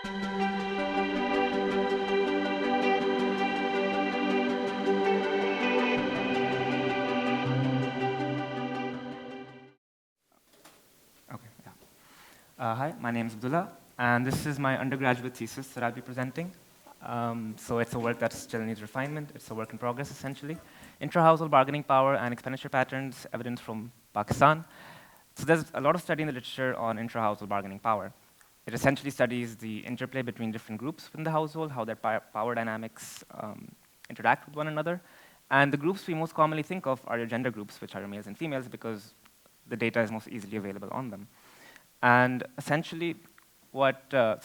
Okay, yeah. Hi, my name is Abdullah, and this is my undergraduate thesis that I'll be presenting. So it's a work that still needs refinement. It's a work in progress, essentially. Intra-household bargaining power and expenditure patterns, evidence from Pakistan. So there's a lot of study in the literature on intra-household bargaining power. It essentially studies the interplay between different groups within the household, how their power dynamics interact with one another. And the groups we most commonly think of are your gender groups, which are your males and females, because the data is most easily available on them. And essentially, so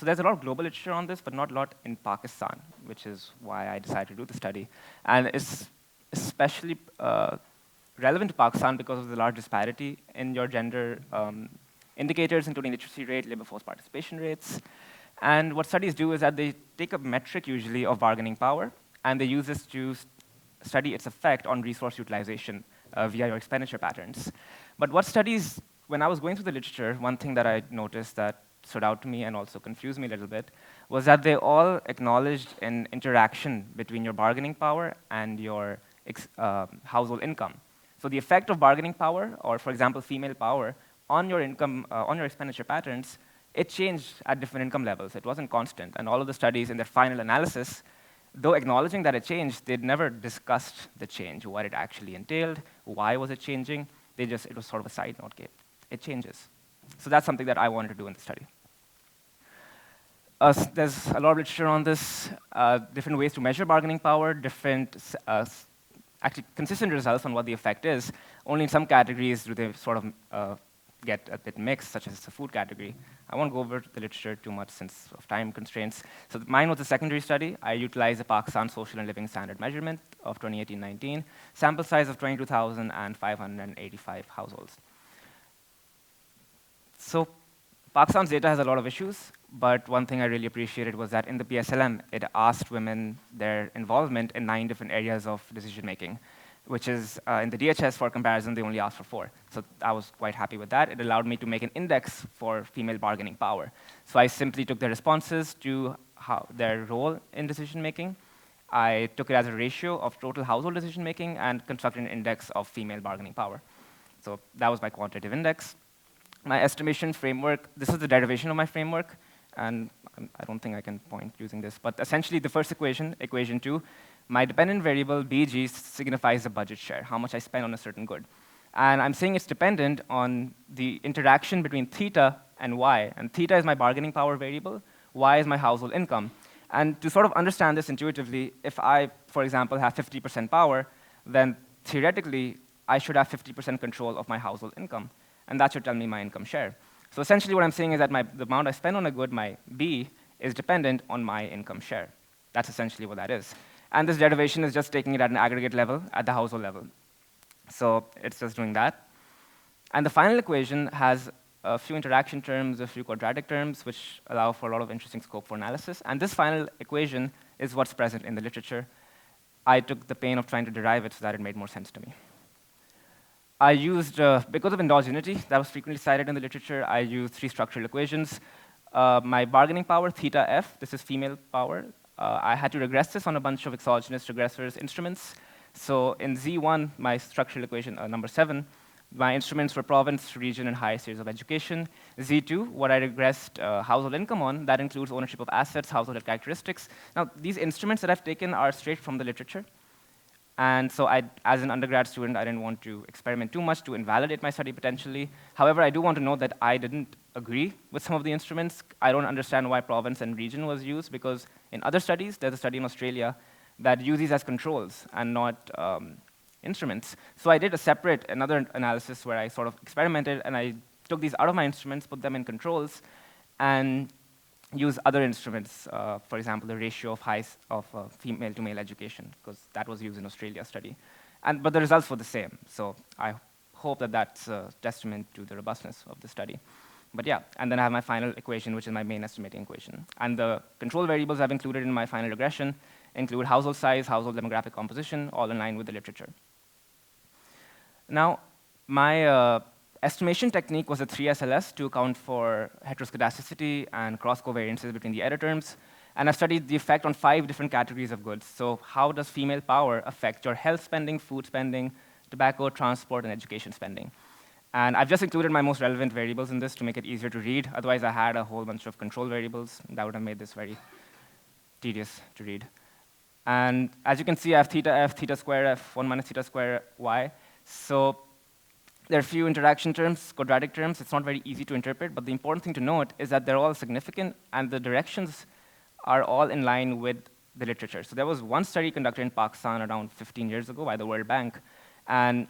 there's a lot of global literature on this, but not a lot in Pakistan, which is why I decided to do the study. And it's especially relevant to Pakistan because of the large disparity in your gender indicators, including literacy rate, labor force participation rates. And what studies do is that they take a metric usually of bargaining power, and they use this to study its effect on resource utilization via your expenditure patterns. But what studies, when I was going through the literature, one thing that I noticed that stood out to me and also confused me a little bit was that they all acknowledged an interaction between your bargaining power and your household income. So the effect of bargaining power, or for example, female power, on your income, on your expenditure patterns, it changed at different income levels. It wasn't constant. And all of the studies in their final analysis, though acknowledging that it changed, they'd never discussed the change, what it actually entailed, why was it changing. It was sort of a side note. It changes. So that's something that I wanted to do in the study. There's a lot of literature on this, different ways to measure bargaining power, different actually consistent results on what the effect is. Only in some categories do they sort of get a bit mixed, such as the food category. I won't go over the literature too much since of time constraints. So mine was a secondary study. I utilized the Pakistan Social and Living Standard Measurement of 2018-19, sample size of 22,585 households. So Pakistan's data has a lot of issues, but one thing I really appreciated was that in the PSLM, it asked women their involvement in 9 different areas of decision making, which is, in the DHS, for comparison, they only asked for 4. So I was quite happy with that. It allowed me to make an index for female bargaining power. So I simply took their responses to their role in decision making. I took it as a ratio of total household decision making and constructed an index of female bargaining power. So that was my quantitative index. My estimation framework, this is the derivation of my framework, and I don't think I can point using this, but essentially the first equation, equation 2, my dependent variable, BG, signifies the budget share, how much I spend on a certain good. And I'm saying it's dependent on the interaction between theta and y, and theta is my bargaining power variable, y is my household income. And to sort of understand this intuitively, if I, for example, have 50% power, then theoretically, I should have 50% control of my household income. And that should tell me my income share. So essentially what I'm saying is that the amount I spend on a good, my B, is dependent on my income share. That's essentially what that is. And this derivation is just taking it at an aggregate level, at the household level. So it's just doing that. And the final equation has a few interaction terms, a few quadratic terms, which allow for a lot of interesting scope for analysis. And this final equation is what's present in the literature. I took the pain of trying to derive it so that it made more sense to me. I used, because of endogeneity that was frequently cited in the literature, I used 3 structural equations. My bargaining power, theta f, this is female power. I had to regress this on a bunch of exogenous regressors instruments. So in Z1, my structural equation, number 7, my instruments were province, region, and highest years of education. Z2, what I regressed household income on, that includes ownership of assets, household characteristics. Now, these instruments that I've taken are straight from the literature. And so as an undergrad student, I didn't want to experiment too much to invalidate my study potentially. However, I do want to note that I didn't agree with some of the instruments. I don't understand why province and region was used, because in other studies, there's a study in Australia that uses these as controls and not instruments. So I did another analysis where I sort of experimented, and I took these out of my instruments, put them in controls, and use other instruments, for example, the ratio of female to male education, because that was used in Australia study. But the results were the same. So I hope that that's a testament to the robustness of the study. But yeah, and then I have my final equation, which is my main estimating equation. And the control variables I've included in my final regression include household size, household demographic composition, all in line with the literature. Now, estimation technique was a 3SLS to account for heteroscedasticity and cross-covariances between the error terms. And I've studied the effect on 5 different categories of goods. So how does female power affect your health spending, food spending, tobacco, transport, and education spending? And I've just included my most relevant variables in this to make it easier to read. Otherwise, I had a whole bunch of control variables. That would have made this very tedious to read. And as you can see, I have theta f, theta square f, 1 minus theta square y. So there are a few interaction terms, quadratic terms. It's not very easy to interpret, but the important thing to note is that they're all significant, and the directions are all in line with the literature. So there was one study conducted in Pakistan around 15 years ago by the World Bank, and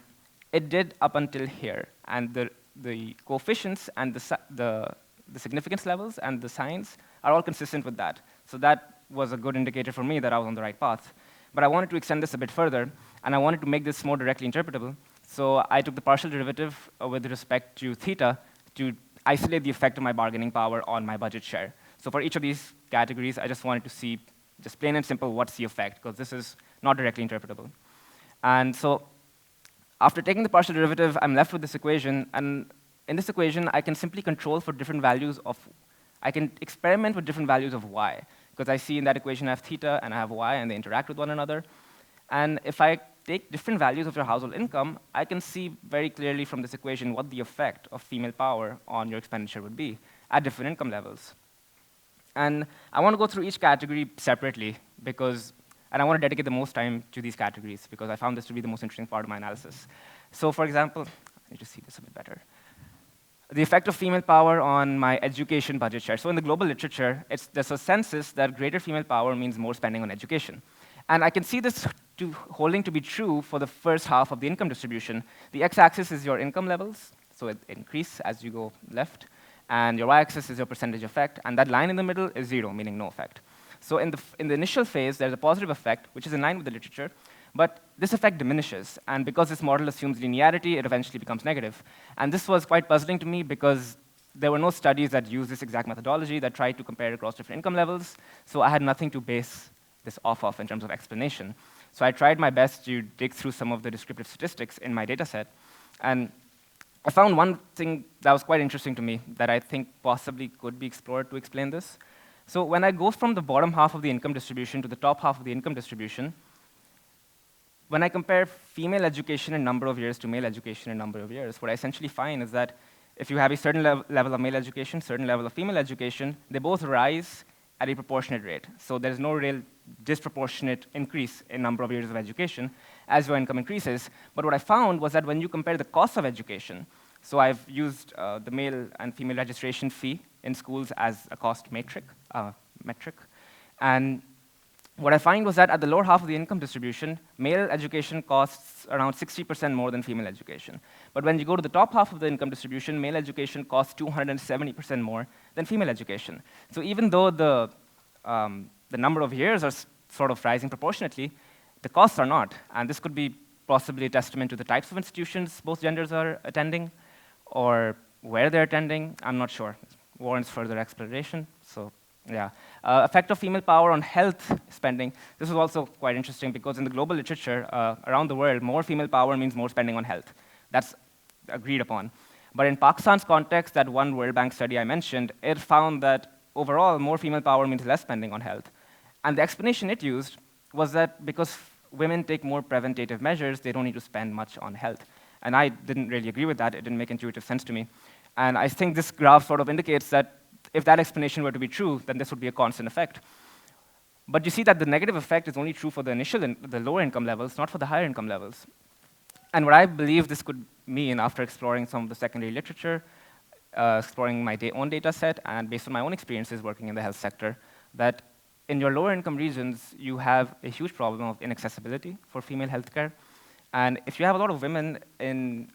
it did up until here. And the coefficients and the significance levels and the signs are all consistent with that. So that was a good indicator for me that I was on the right path. But I wanted to extend this a bit further, and I wanted to make this more directly interpretable. So I took the partial derivative with respect to theta to isolate the effect of my bargaining power on my budget share. So for each of these categories, I just wanted to see, just plain and simple, what's the effect, because this is not directly interpretable. And so after taking the partial derivative, I'm left with this equation, and in this equation, I can simply control for different values of, I can experiment with different values of y, because I see in that equation I have theta and I have y, and they interact with one another. And if I take different values of your household income, I can see very clearly from this equation what the effect of female power on your expenditure would be at different income levels. And I want to go through each category separately, and I want to dedicate the most time to these categories, because I found this to be the most interesting part of my analysis. So for example, let me just see this a bit better. The effect of female power on my education budget share. So in the global literature, there's a consensus that greater female power means more spending on education. And I can see this holding to be true for the first half of the income distribution. The x-axis is your income levels, so it increases as you go left, and your y-axis is your percentage effect, and that line in the middle is 0, meaning no effect. So in the initial phase, there's a positive effect, which is in line with the literature, but this effect diminishes, and because this model assumes linearity, it eventually becomes negative. And this was quite puzzling to me, because there were no studies that used this exact methodology that tried to compare across different income levels, so I had nothing to base this off of in terms of explanation. So I tried my best to dig through some of the descriptive statistics in my data set, and I found one thing that was quite interesting to me that I think possibly could be explored to explain this. So when I go from the bottom half of the income distribution to the top half of the income distribution, when I compare female education in number of years to male education in number of years, what I essentially find is that if you have a certain level of male education, certain level of female education, they both rise at a proportionate rate. So there's no real disproportionate increase in number of years of education as your income increases. But what I found was that when you compare the cost of education, so I've used the male and female registration fee in schools as a cost metric. And what I find was that at the lower half of the income distribution, male education costs around 60% more than female education. But when you go to the top half of the income distribution, male education costs 270% more than female education. So even though the number of years are sort of rising proportionately, the costs are not. And this could be possibly a testament to the types of institutions both genders are attending, or where they're attending. I'm not sure. It warrants further exploration. So yeah. Effect of female power on health spending. This is also quite interesting, because in the global literature around the world, more female power means more spending on health. That's agreed upon. But in Pakistan's context, that one World Bank study I mentioned, it found that overall, more female power means less spending on health. And the explanation it used was that because women take more preventative measures, they don't need to spend much on health. And I didn't really agree with that. It didn't make intuitive sense to me. And I think this graph sort of indicates that if that explanation were to be true, then this would be a constant effect. But you see that the negative effect is only true for the lower income levels, not for the higher income levels. And what I believe this could mean, after exploring some of the secondary literature, exploring my own data set, and based on my own experiences working in the health sector, that in your lower income regions, you have a huge problem of inaccessibility for female healthcare. And if you have a lot of women in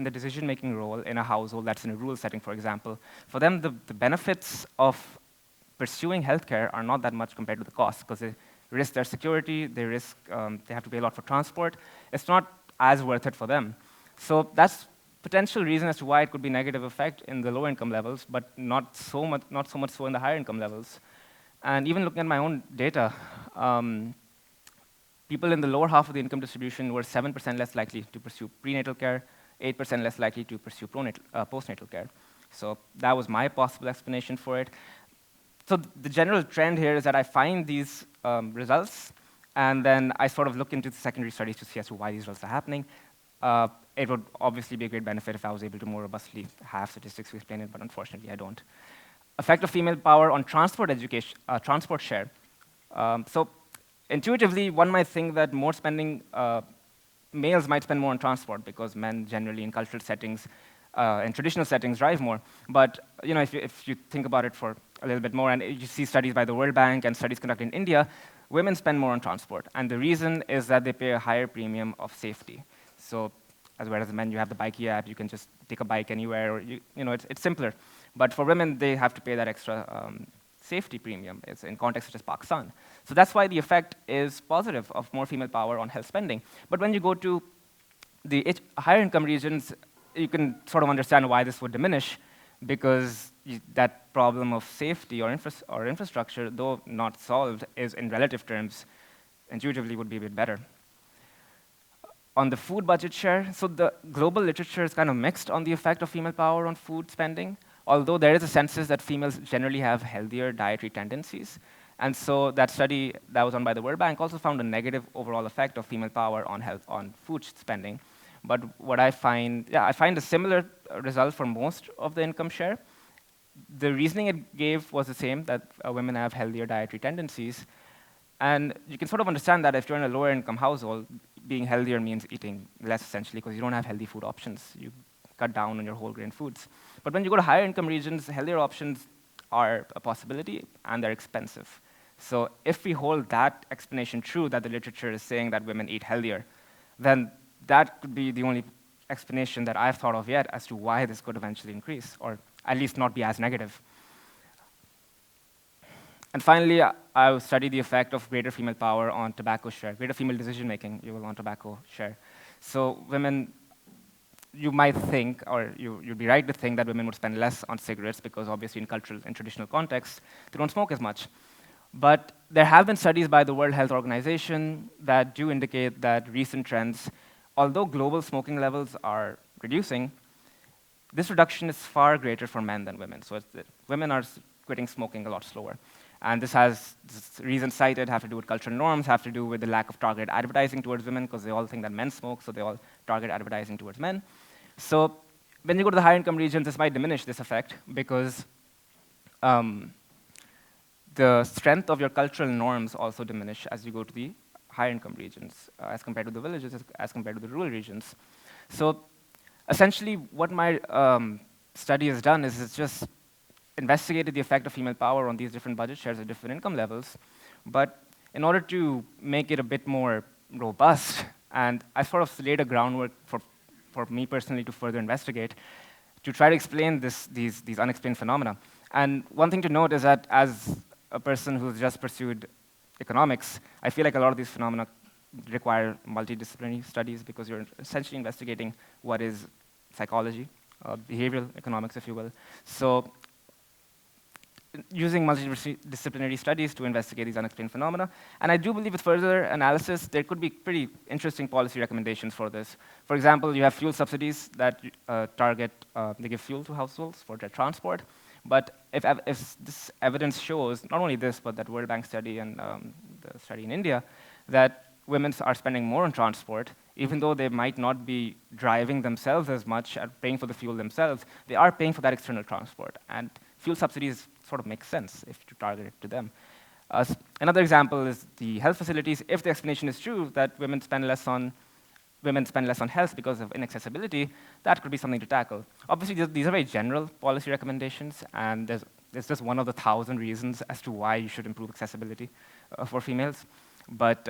the decision-making role in a household that's in a rural setting, for example, for them, the benefits of pursuing healthcare are not that much compared to the cost, because they risk their security, they have to pay a lot for transport. It's not as worth it for them. So that's potential reason as to why it could be negative effect in the lower income levels, but not so much so in the higher income levels. And even looking at my own data, people in the lower half of the income distribution were 7% less likely to pursue prenatal care, 8% less likely to pursue postnatal care. So that was my possible explanation for it. So the general trend here is that I find these results, and then I sort of look into the secondary studies to see as to why these results are happening. It would obviously be a great benefit if I was able to more robustly have statistics to explain it, but unfortunately I don't. Effect of female power on transport education, transport share. So intuitively, one might think that more spending, males might spend more on transport because men generally in cultural settings, in traditional settings, drive more. But if you think about it for a little bit more, and you see studies by the World Bank and studies conducted in India, women spend more on transport. And the reason is that they pay a higher premium of safety. So whereas men, you have the Bikey app, you can just take a bike anywhere, or it's simpler. But for women, they have to pay that extra safety premium. It's in contexts such as Pakistan. So that's why the effect is positive of more female power on health spending. But when you go to the higher income regions, you can sort of understand why this would diminish, because that problem of safety or infrastructure, though not solved, is in relative terms, intuitively would be a bit better. On the food budget share, so the global literature is kind of mixed on the effect of female power on food spending, although there is a consensus that females generally have healthier dietary tendencies. And so that study that was done by the World Bank also found a negative overall effect of female power on food spending. But what I find a similar result for most of the income share. The reasoning it gave was the same, that women have healthier dietary tendencies. And you can sort of understand that if you're in a lower income household, being healthier means eating less, essentially, because you don't have healthy food options. You cut down on your whole grain foods. But when you go to higher income regions, healthier options are a possibility, and they're expensive. So if we hold that explanation true, that the literature is saying that women eat healthier, then that could be the only explanation that I've thought of yet as to why this could eventually increase, or at least not be as negative. And finally, I studied the effect of greater female power on tobacco share, greater female decision-making, on tobacco share. So women, you might think, or you'd be right to think that women would spend less on cigarettes because obviously in cultural and traditional contexts, they don't smoke as much. But there have been studies by the World Health Organization that do indicate that recent trends, although global smoking levels are reducing, this reduction is far greater for men than women. So women are quitting smoking a lot slower. And this reasons cited have to do with cultural norms, have to do with the lack of targeted advertising towards women, because they all think that men smoke, so they all target advertising towards men. So when you go to the higher income regions, this might diminish this effect, because the strength of your cultural norms also diminish as you go to the higher income regions, as compared to the villages, as compared to the rural regions. So essentially, what my study has done is it's just investigated the effect of female power on these different budget shares at different income levels. But in order to make it a bit more robust, and I sort of laid a groundwork for me personally to further investigate, to try to explain these unexplained phenomena. And one thing to note is that as a person who's just pursued economics, I feel like a lot of these phenomena require multidisciplinary studies, because you're essentially investigating what is psychology, behavioral economics, if you will. So using multidisciplinary studies to investigate these unexplained phenomena. And I do believe with further analysis, there could be pretty interesting policy recommendations for this. For example, you have fuel subsidies that they give fuel to households for their transport. But if this evidence shows, not only this, but that World Bank study and the study in India, that women are spending more on transport, even though they might not be driving themselves as much and paying for the fuel themselves, they are paying for that external transport. And fuel subsidies sort of make sense if you target it to them. Another example is the health facilities. If the explanation is true that women spend less on health because of inaccessibility, that could be something to tackle. Obviously, these are very general policy recommendations, and it's just one of the 1,000 reasons as to why you should improve accessibility for females. But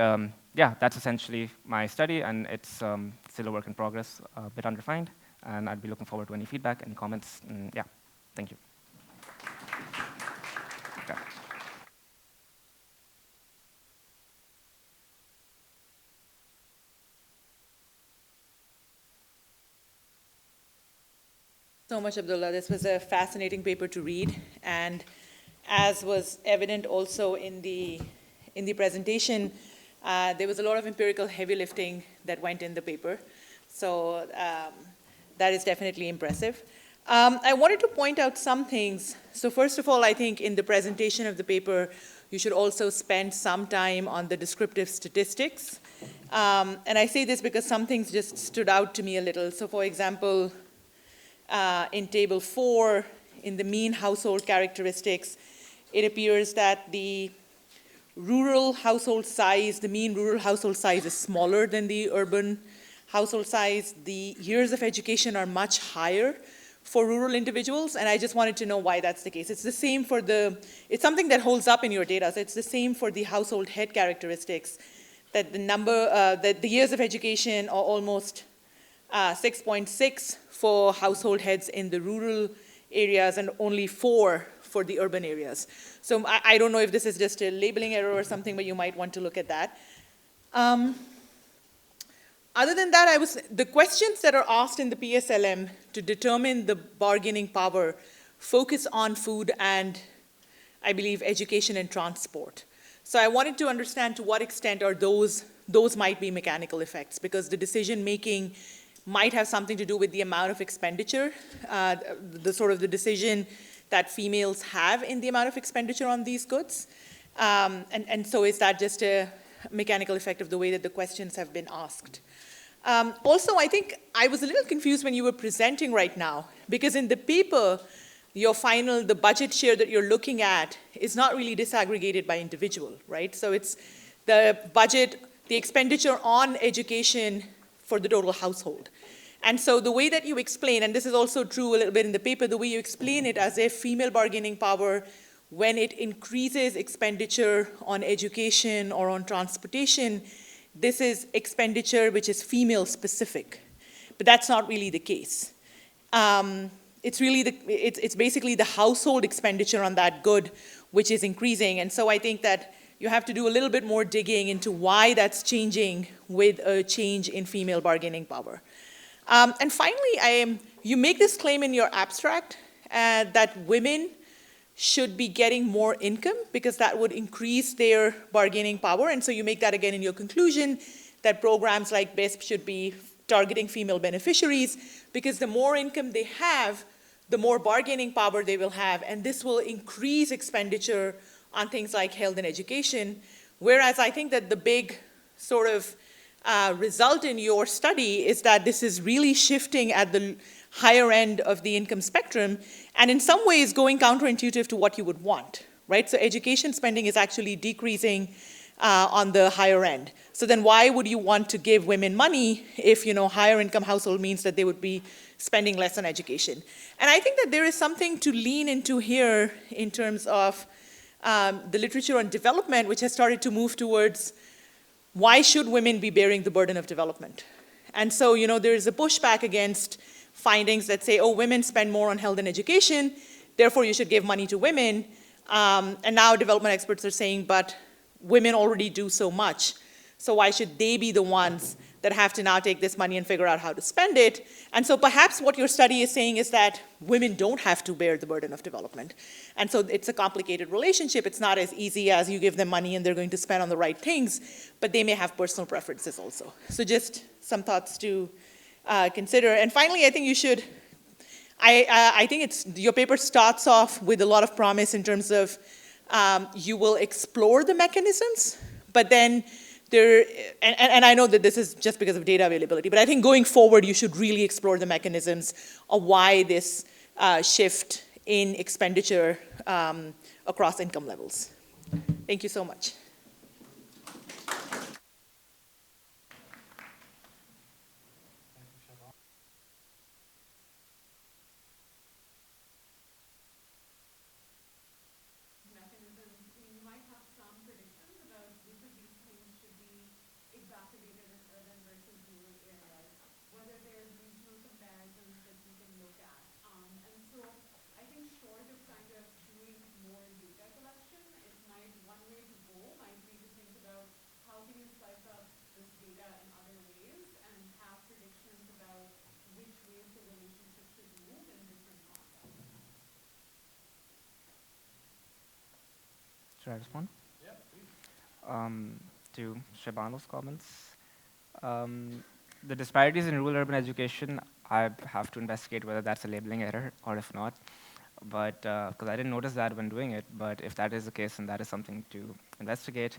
yeah, that's essentially my study, and it's still a work in progress, a bit unrefined, and I'd be looking forward to any feedback, any comments, and yeah, thank you. Okay. So much, Abdullah. This was a fascinating paper to read, and as was evident also in the presentation, there was a lot of empirical heavy lifting that went in the paper. So that is definitely impressive. I wanted to point out some things. So first of all, I think in the presentation of the paper, you should also spend some time on the descriptive statistics. And I say this because some things just stood out to me a little. So for example, in table 4, in the mean household characteristics, it appears that the rural household size, the mean rural household size is smaller than the urban household size. The years of education are much higher for rural individuals, and I just wanted to know why that's the case. It's the same for it's something that holds up in your data, so it's the same for the household head characteristics, that that the years of education are almost 6.6 for household heads in the rural areas and only 4 for the urban areas. So I don't know if this is just a labeling error or something, but you might want to look at that. Other than that, the questions that are asked in the PSLM to determine the bargaining power focus on food and, I believe, education and transport. So I wanted to understand to what extent are those might be mechanical effects, because the decision making might have something to do with the amount of expenditure, the decision that females have in the amount of expenditure on these goods. And so is that just a mechanical effect of the way that the questions have been asked? Also, I think I was a little confused when you were presenting right now, because in the paper, the budget share that you're looking at is not really disaggregated by individual, right? So it's the budget, the expenditure on education for the total household. And so the way that you explain, and this is also true a little bit in the paper, the way you explain it as if female bargaining power, when it increases expenditure on education or on transportation, this is expenditure which is female specific, but that's not really the case. It's basically the household expenditure on that good which is increasing, and so I think that you have to do a little bit more digging into why that's changing with a change in female bargaining power. And finally, you make this claim in your abstract that women should be getting more income because that would increase their bargaining power. And so you make that again in your conclusion that programs like BISP should be targeting female beneficiaries because the more income they have, the more bargaining power they will have. And this will increase expenditure on things like health and education. Whereas I think that the big sort of result in your study is that this is really shifting at the higher end of the income spectrum, and in some ways going counterintuitive to what you would want, right? So education spending is actually decreasing on the higher end. So then why would you want to give women money if, higher income household means that they would be spending less on education? And I think that there is something to lean into here in terms of the literature on development, which has started to move towards why should women be bearing the burden of development? And so, there is a pushback against findings that say, oh, women spend more on health and education, therefore you should give money to women. And now development experts are saying, but women already do so much, so why should they be the ones that have to now take this money and figure out how to spend it? And so perhaps what your study is saying is that women don't have to bear the burden of development. And so it's a complicated relationship. It's not as easy as you give them money and they're going to spend on the right things, but they may have personal preferences also. So just some thoughts to consider. And finally, I think you should, I think your paper starts off with a lot of promise in terms of you will explore the mechanisms, but then and I know that this is just because of data availability, but I think going forward, you should really explore the mechanisms of why this shift in expenditure across income levels. Thank you so much. Should I respond? Yeah, please. To Shabano's comments. The disparities in rural-urban education I have to investigate whether that's a labeling error or if not. But because I didn't notice that when doing it, but if that is the case, then that is something to investigate.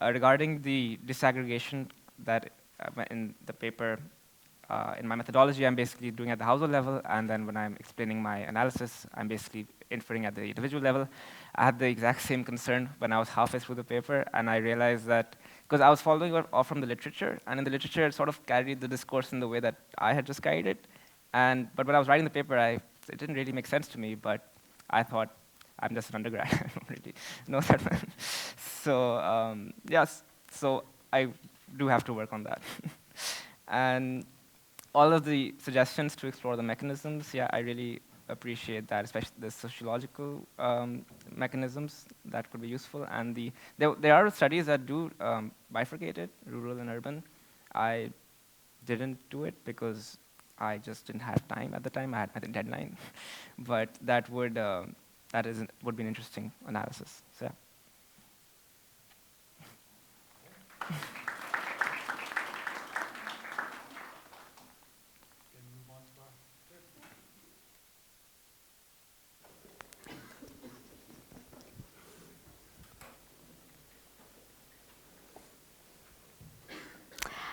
Regarding the disaggregation that in the paper, in my methodology, I'm basically doing at the household level, and then when I'm explaining my analysis, I'm basically inferring at the individual level. I had the exact same concern when I was halfway through the paper, and I realized that, because I was following it off from the literature, and in the literature, it sort of carried the discourse in the way that I had just carried it. But when I was writing the paper, it didn't really make sense to me, but I thought, I'm just an undergrad, I don't really know that well. So, yes, so I do have to work on that. And all of the suggestions to explore the mechanisms, yeah, I really appreciate that, especially the sociological mechanisms that could be useful. And there are studies that do bifurcate it, rural and urban. I didn't do it because I just didn't have time at the time. I had a deadline, but that would be an interesting analysis. So. Yeah.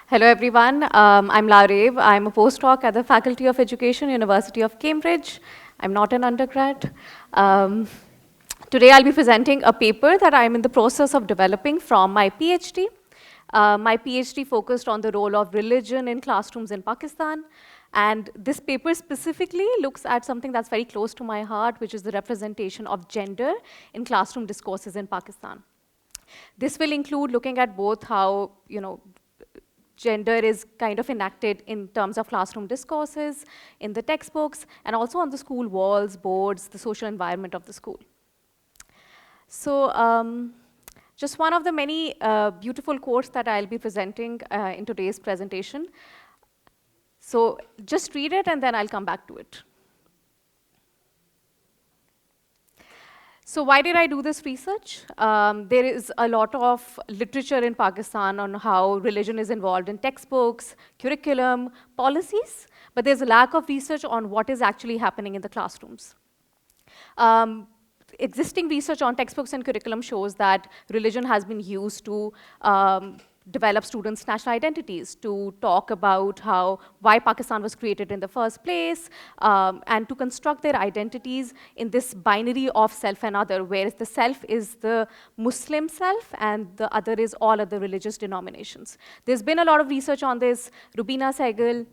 Hello, everyone. I'm Laraib. I'm a postdoc at the Faculty of Education, University of Cambridge. I'm not an undergrad. Today, I'll be presenting a paper that I'm in the process of developing from my PhD. My PhD focused on the role of religion in classrooms in Pakistan. And this paper specifically looks at something that's very close to my heart, which is the representation of gender in classroom discourses in Pakistan. This will include looking at both how, gender is kind of enacted in terms of classroom discourses, in the textbooks, and also on the school walls, boards, the social environment of the school. So just one of the many beautiful quotes that I'll be presenting in today's presentation. So just read it, and then I'll come back to it. So why did I do this research? There is a lot of literature in Pakistan on how religion is involved in textbooks, curriculum, policies, but there's a lack of research on what is actually happening in the classrooms. Existing research on textbooks and curriculum shows that religion has been used to develop students' national identities, to talk about why Pakistan was created in the first place, and to construct their identities in this binary of self and other, whereas the self is the Muslim self and the other is all other religious denominations. There's been a lot of research on this. Rubina Sehgal,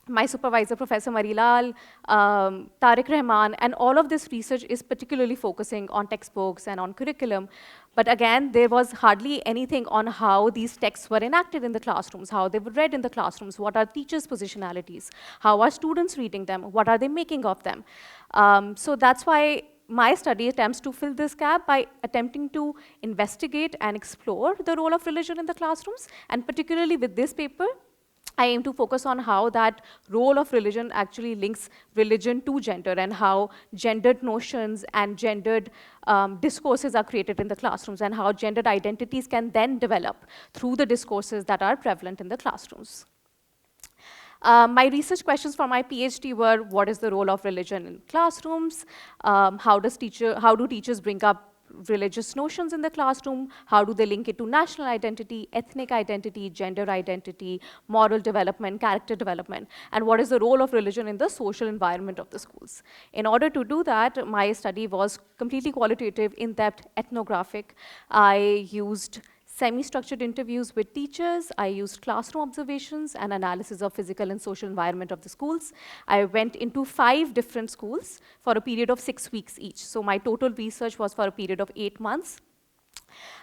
my supervisor, Professor Marilal, Tariq Rahman, and all of this research is particularly focusing on textbooks and on curriculum. But again, there was hardly anything on how these texts were enacted in the classrooms, how they were read in the classrooms, what are teachers' positionalities, how are students reading them, what are they making of them. So that's why my study attempts to fill this gap by attempting to investigate and explore the role of religion in the classrooms, and particularly with this paper, I aim to focus on how that role of religion actually links religion to gender and how gendered notions and gendered discourses are created in the classrooms and how gendered identities can then develop through the discourses that are prevalent in the classrooms. My research questions for my PhD were, what is the role of religion in classrooms? How do teachers bring up religious notions in the classroom? How do they link it to national identity, ethnic identity, gender identity, moral development, character development? And what is the role of religion in the social environment of the schools? In order to do that, my study was completely qualitative, in-depth, ethnographic. I used semi-structured interviews with teachers. I used classroom observations and analysis of physical and social environment of the schools. I went into 5 different schools for a period of 6 weeks each. So my total research was for a period of 8 months.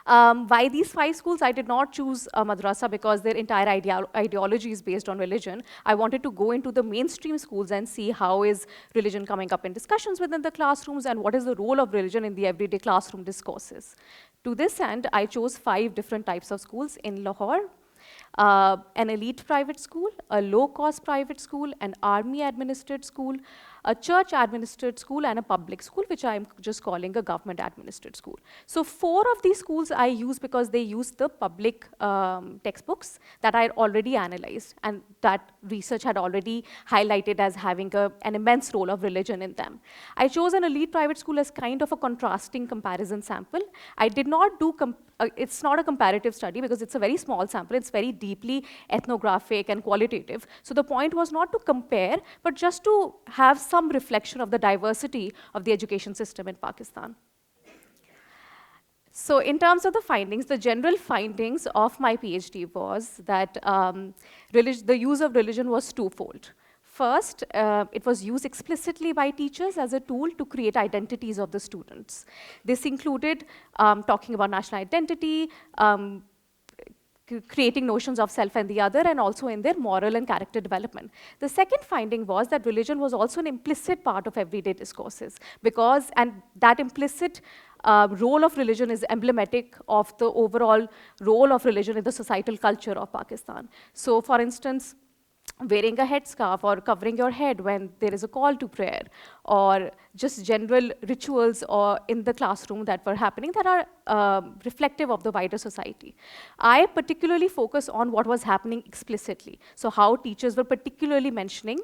Why these 5 schools? I did not choose a madrasa because their entire ideology is based on religion. I wanted to go into the mainstream schools and see how is religion coming up in discussions within the classrooms and what is the role of religion in the everyday classroom discourses. To this end, I chose 5 different types of schools in Lahore. an elite private school, a low-cost private school, an army-administered school, a church-administered school, and a public school, which I'm just calling a government-administered school. So 4 of these schools I use because they use the public textbooks that I already analyzed, and that research had already highlighted as having an immense role of religion in them. I chose an elite private school as kind of a contrasting comparison sample. I did not do, it's not a comparative study because it's a very small sample. It's very deeply ethnographic and qualitative. So the point was not to compare, but just to have some reflection of the diversity of the education system in Pakistan. So in terms of the findings, the general findings of my PhD was that the use of religion was twofold. First, it was used explicitly by teachers as a tool to create identities of the students. This included talking about national identity, creating notions of self and the other, and also in their moral and character development. The second finding was that religion was also an implicit part of everyday discourses, and that implicit role of religion is emblematic of the overall role of religion in the societal culture of Pakistan. So for instance, wearing a headscarf or covering your head when there is a call to prayer, or just general rituals or in the classroom that were happening that are reflective of the wider society. I particularly focus on what was happening explicitly, so how teachers were particularly mentioning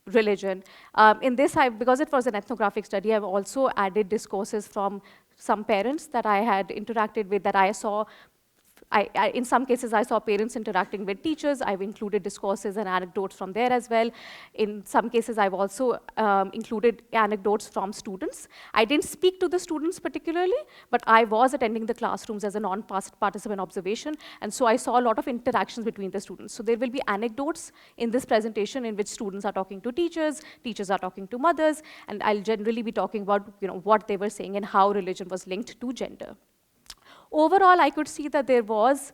religion. In this, because it was an ethnographic study, I've also added discourses from some parents that I had interacted with, that I saw. In some cases, I saw parents interacting with teachers. I've included discourses and anecdotes from there as well. In some cases, I've also included anecdotes from students. I didn't speak to the students particularly, but I was attending the classrooms as a non-participant observation, and so I saw a lot of interactions between the students. So there will be anecdotes in this presentation in which students are talking to teachers are talking to mothers, and I'll generally be talking about what they were saying and how religion was linked to gender. Overall, I could see that there was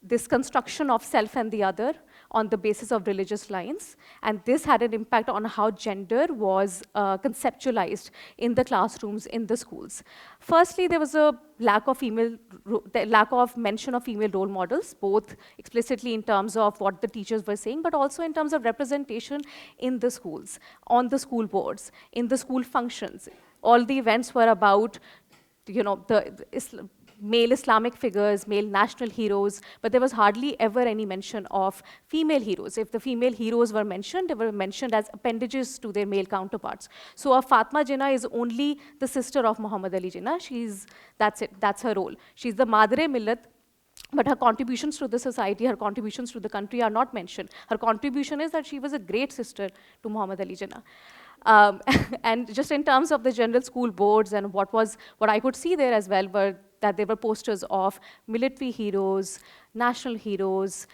this construction of self and the other on the basis of religious lines, and this had an impact on how gender was conceptualized in the classrooms, in the schools. Firstly, there was a lack of mention of female role models, both explicitly in terms of what the teachers were saying, but also in terms of representation in the schools, on the school boards, in the school functions. All the events were about male Islamic figures, male national heroes, but there was hardly ever any mention of female heroes. If the female heroes were mentioned, they were mentioned as appendages to their male counterparts. So a Fatma Jinnah is only the sister of Muhammad Ali Jinnah. That's it, that's her role. She's the Madre Millat, but her contributions to the society, her contributions to the country are not mentioned. Her contribution is that she was a great sister to Muhammad Ali Jinnah. And just in terms of the general school boards and what I could see there as well were that there were posters of military heroes, national heroes,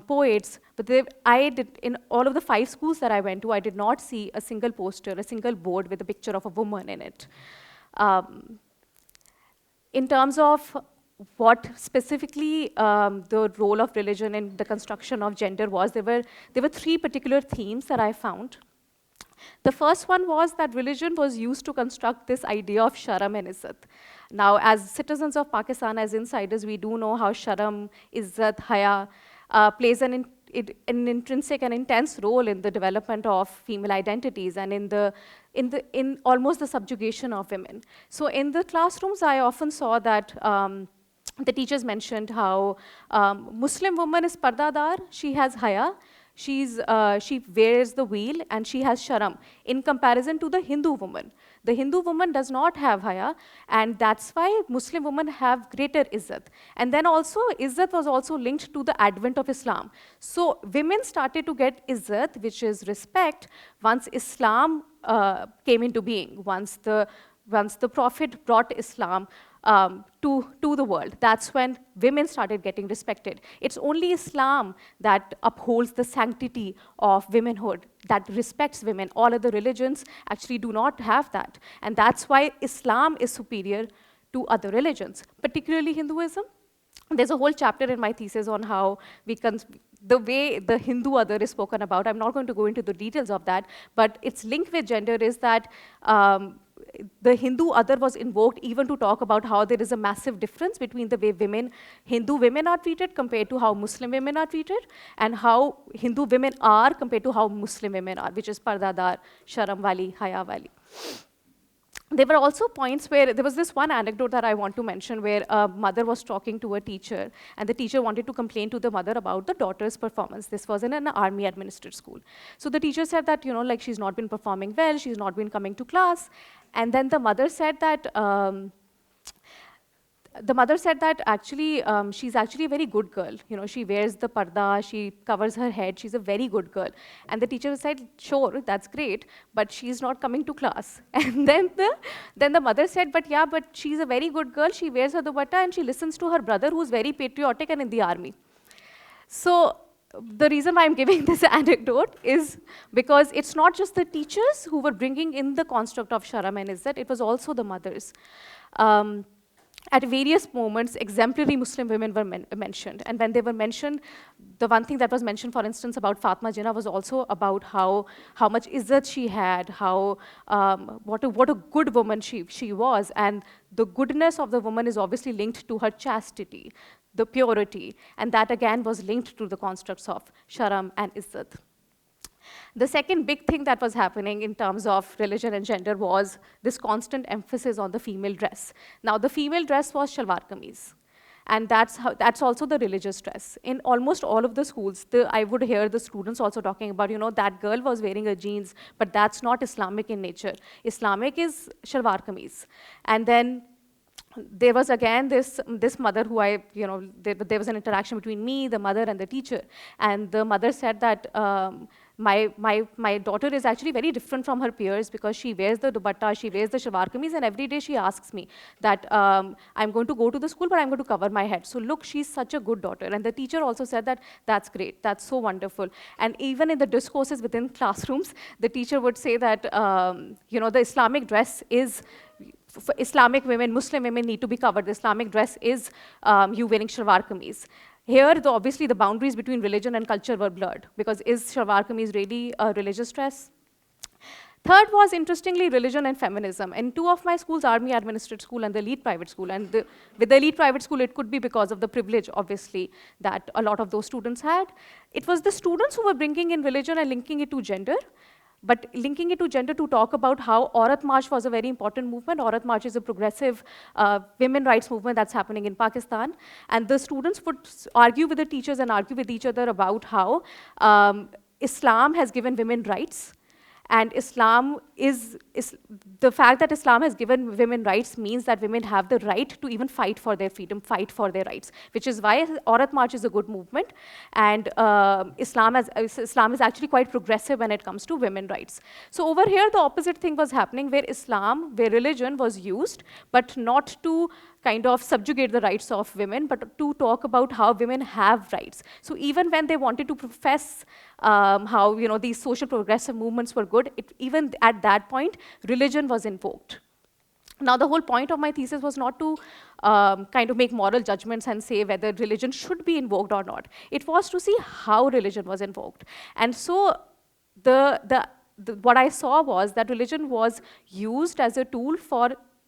poets, but in all of the 5 schools that I went to, I did not see a single poster, a single board with a picture of a woman in it. In terms of what specifically the role of religion in the construction of gender was, there were 3 particular themes that I found. The first one was that religion was used to construct this idea of sharam and izzat. Now, as citizens of Pakistan, as insiders, we do know how sharam, izzat, haya plays an intrinsic and intense role in the development of female identities and in almost the subjugation of women. So in the classrooms, I often saw that the teachers mentioned how Muslim woman is pardadar, she has haya, she wears the veil and she has sharam in comparison to the Hindu woman. The Hindu woman does not have haya, and that's why Muslim women have greater izzat. And then also, izzat was also linked to the advent of Islam. So women started to get izzat, which is respect, once Islam came into being, once the Prophet brought Islam to the world. That's when women started getting respected. It's only Islam that upholds the sanctity of womanhood, that respects women. All other religions actually do not have that. And that's why Islam is superior to other religions, particularly Hinduism. There's a whole chapter in my thesis on how the way the Hindu other is spoken about. I'm not going to go into the details of that, but its link with gender is that the Hindu other was invoked even to talk about how there is a massive difference between the way Hindu women are treated compared to how Muslim women are treated, and how Hindu women are compared to how Muslim women are, which is pardadar, sharam wali, haya wali. There were also points where there was this one anecdote that I want to mention where a mother was talking to a teacher, and the teacher wanted to complain to the mother about the daughter's performance. This was in an army administered school. So the teacher said that, like she's not been performing well, she's not been coming to class. And then the mother said that, actually, she's actually a very good girl. She wears the parda, she covers her head, she's a very good girl. And the teacher said, sure, that's great, but she's not coming to class. And then the mother said, but she's a very good girl, she wears her dupatta and she listens to her brother who's very patriotic and in the army. So the reason why I'm giving this anecdote is because it's not just the teachers who were bringing in the construct of sharam and izzat, it was also the mothers. At various moments, exemplary Muslim women were mentioned. And when they were mentioned, the one thing that was mentioned, for instance, about Fatma Jinnah was also about how much izzat she had, what a good woman she was. And the goodness of the woman is obviously linked to her chastity, the purity. And that, again, was linked to the constructs of sharam and izzat. The second big thing that was happening in terms of religion and gender was this constant emphasis on the female dress. Now, the female dress was shalwar kameez. And that's also the religious dress. In almost all of the schools, I would hear the students also talking about, that girl was wearing a jeans, but that's not Islamic in nature. Islamic is shalwar kameez. And then there was again this mother who there was an interaction between me, the mother, and the teacher. And the mother said that my daughter is actually very different from her peers because she wears the dupatta, she wears the shalwar kameez, and every day she asks me that I'm going to go to the school, but I'm going to cover my head. So look, she's such a good daughter. And the teacher also said that that's great, that's so wonderful. And even in the discourses within classrooms, the teacher would say that the Islamic dress is, for Islamic women, Muslim women need to be covered. The Islamic dress is you wearing shalwar kameez. Here, obviously, the boundaries between religion and culture were blurred, because is shalwar kameez really a religious dress? Third was, interestingly, religion and feminism. In two of my schools, Army Administered School and the elite private school, and with the elite private school, it could be because of the privilege, obviously, that a lot of those students had. It was the students who were bringing in religion and linking it to gender, but linking it to gender to talk about how Aurat March was a very important movement. Aurat March is a progressive women rights movement that's happening in Pakistan. And the students would argue with the teachers and argue with each other about how Islam has given women rights. And Islam the fact that Islam has given women rights means that women have the right to even fight for their freedom, fight for their rights, which is why Aurat March is a good movement. And Islam is actually quite progressive when it comes to women rights. So over here, the opposite thing was happening, where religion was used, but not to kind of subjugate the rights of women, but to talk about how women have rights. So even when they wanted to profess how these social progressive movements were good, even at that point, religion was invoked. Now, the whole point of my thesis was not to kind of make moral judgments and say whether religion should be invoked or not. It was to see how religion was invoked. And so what I saw was that religion was used as a tool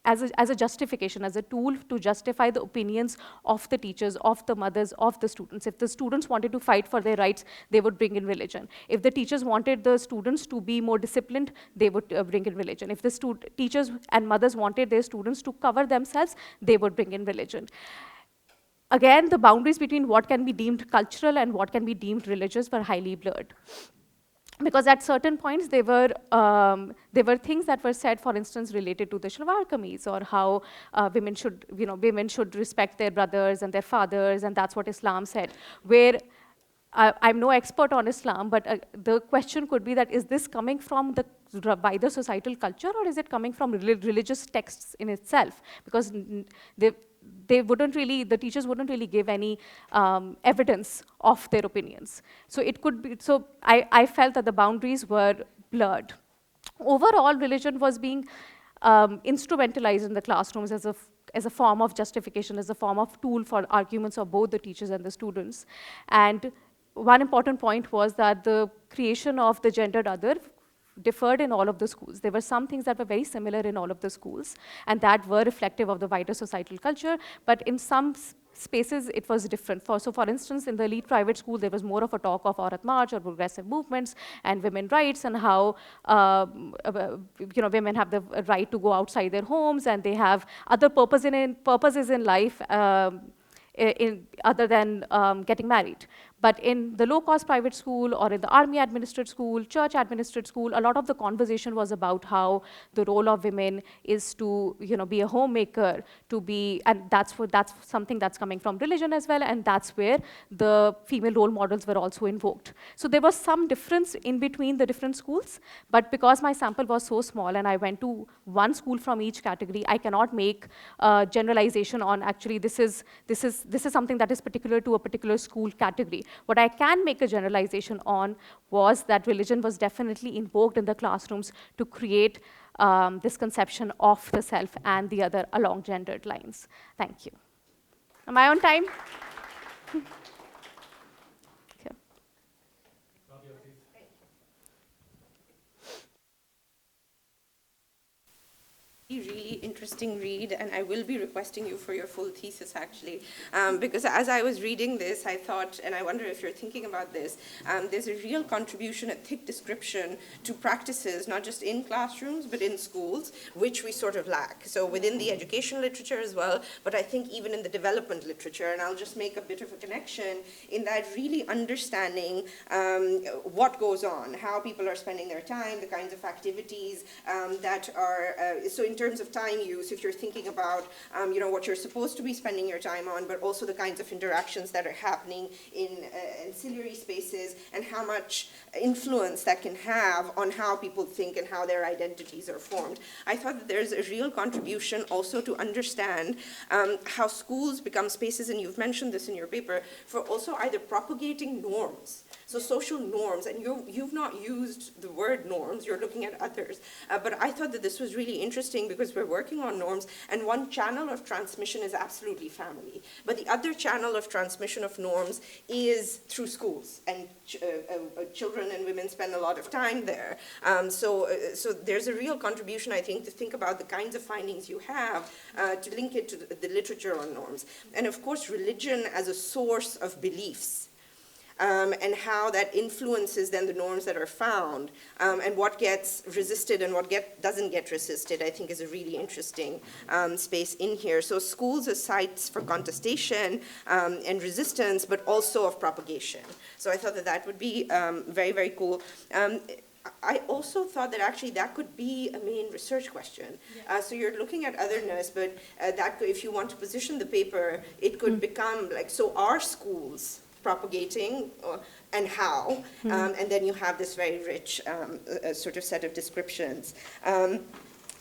as a justification, as a tool to justify the opinions of the teachers, of the mothers, of the students. If the students wanted to fight for their rights, they would bring in religion. If the teachers wanted the students to be more disciplined, they would bring in religion. If the teachers and mothers wanted their students to cover themselves, they would bring in religion. Again, the boundaries between what can be deemed cultural and what can be deemed religious were highly blurred. Because at certain points, there were things that were said, for instance, related to the shalwar kameez, or how women should respect their brothers and their fathers, and that's what Islam said. Where I'm no expert on Islam, but the question could be that, is this coming from the wider societal culture, or is it coming from religious texts in itself? Because the teachers wouldn't really give any evidence of their opinions. So it could be, so I felt that the boundaries were blurred. Overall, religion was being instrumentalized in the classrooms as a form of justification, as a form of tool for arguments of both the teachers and the students. And one important point was that the creation of the gendered other differed in all of the schools. There were some things that were very similar in all of the schools, and that were reflective of the wider societal culture, but in some spaces it was different. So for instance, in the elite private school, there was more of a talk of Aurat March or progressive movements and women rights, and how women have the right to go outside their homes, and they have other purposes in life other than getting married. But in the low-cost private school or in the army-administered school, church-administered school, a lot of the conversation was about how the role of women is to, be a homemaker, and that's something that's coming from religion as well, and that's where the female role models were also invoked. So there was some difference in between the different schools, but because my sample was so small and I went to one school from each category, I cannot make a generalization on actually this is something that is particular to a particular school category. What I can make a generalization on was that religion was definitely invoked in the classrooms to create this conception of the self and the other along gendered lines. Thank you. Am I on time? Okay. Really interesting read, and I will be requesting you for your full thesis, actually, because as I was reading this, I thought, and I wonder if you're thinking about this, there's a real contribution, a thick description to practices, not just in classrooms, but in schools, which we sort of lack. So within the education literature as well, but I think even in the development literature, and I'll just make a bit of a connection in that really understanding what goes on, how people are spending their time, the kinds of activities that are, so in terms of time use, if you're thinking about what you're supposed to be spending your time on, but also the kinds of interactions that are happening in ancillary spaces, and how much influence that can have on how people think and how their identities are formed. I thought that there's a real contribution also to understand how schools become spaces, and you've mentioned this in your paper, for also either propagating norms. So social norms, and you've not used the word norms, you're looking at others. But I thought that this was really interesting because we're working on norms, and one channel of transmission is absolutely family. But the other channel of transmission of norms is through schools, and children and women spend a lot of time there. So there's a real contribution, I think, to think about the kinds of findings you have, to link it to the literature on norms. And of course, religion as a source of beliefs. And how that influences then the norms that are found, and what gets resisted and what doesn't get resisted, I think is a really interesting space in here. So schools as sites for contestation and resistance, but also of propagation. So I thought that that would be very, very cool. I also thought that actually that could be a main research question. Yeah. So you're looking at otherness, but if you want to position the paper, it could become like, so are schools propagating, and how, and then you have this very rich sort of set of descriptions.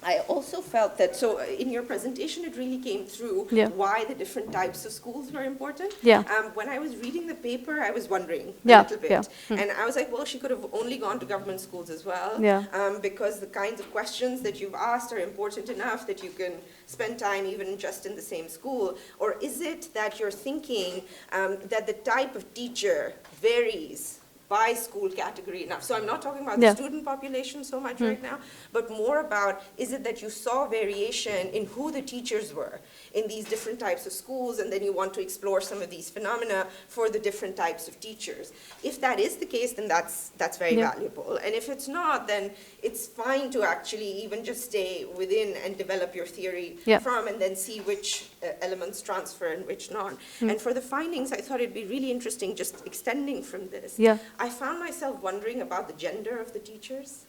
I also felt that, so in your presentation, it really came through why the different types of schools were important. Yeah. When I was reading the paper, I was wondering a little bit. And I was like, well, she could have only gone to government schools as well, because the kinds of questions that you've asked are important enough that you can spend time even just in the same school. Or is it that you're thinking that the type of teacher varies by school category enough? So I'm not talking about the student population so much right now, but more about, is it that you saw variation in who the teachers were in these different types of schools, and then you want to explore some of these phenomena for the different types of teachers? If that is the case, then that's very valuable. And if it's not, then it's fine to actually even just stay within and develop your theory from, and then see which elements transfer and which not. And for the findings, I thought it'd be really interesting just extending from this. I found myself wondering about the gender of the teachers.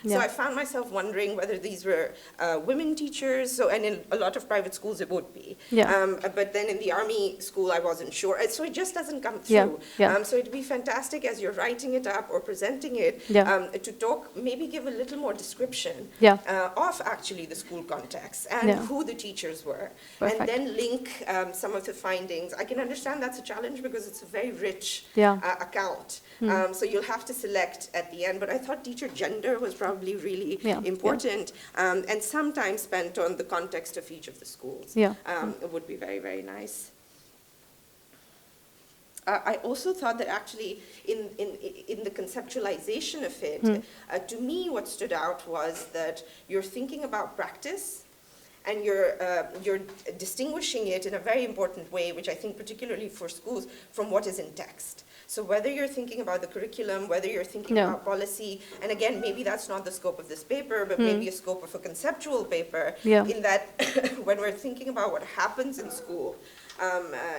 So I found myself wondering whether these were women teachers, and in a lot of private schools it would be. But then in the army school I wasn't sure. So it just doesn't come through. So it'd be fantastic as you're writing it up or presenting it to talk, maybe give a little more description of actually the school context and who the teachers were. Perfect. And then link some of the findings. I can understand that's a challenge because it's a very rich account. So you'll have to select at the end, but I thought teacher gender was probably really important, and some time spent on the context of each of the schools would be very, very nice. I also thought that actually in the conceptualization of it, to me what stood out was that you're thinking about practice and you're distinguishing it in a very important way, which I think particularly for schools, from what is in text. So whether you're thinking about the curriculum, whether you're thinking about policy, and again, maybe that's not the scope of this paper, but maybe a scope of a conceptual paper, in that when we're thinking about what happens in school,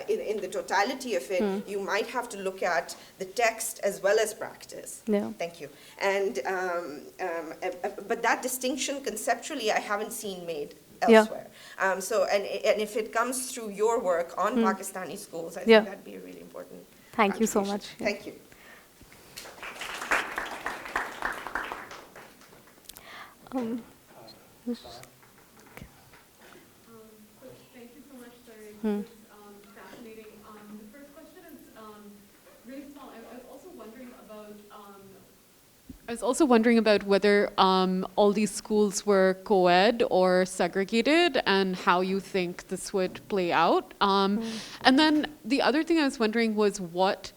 in the totality of it, you might have to look at the text as well as practice. Thank you. And but that distinction conceptually, I haven't seen made elsewhere. So, and if it comes through your work on Pakistani schools, I think that'd be a really important. Thank you so much. Thank you. Thank you so much, sir. Fascinating. The first question is really small. I was also wondering about whether all these schools were co-ed or segregated and how you think this would play out. And then the other thing I was wondering was what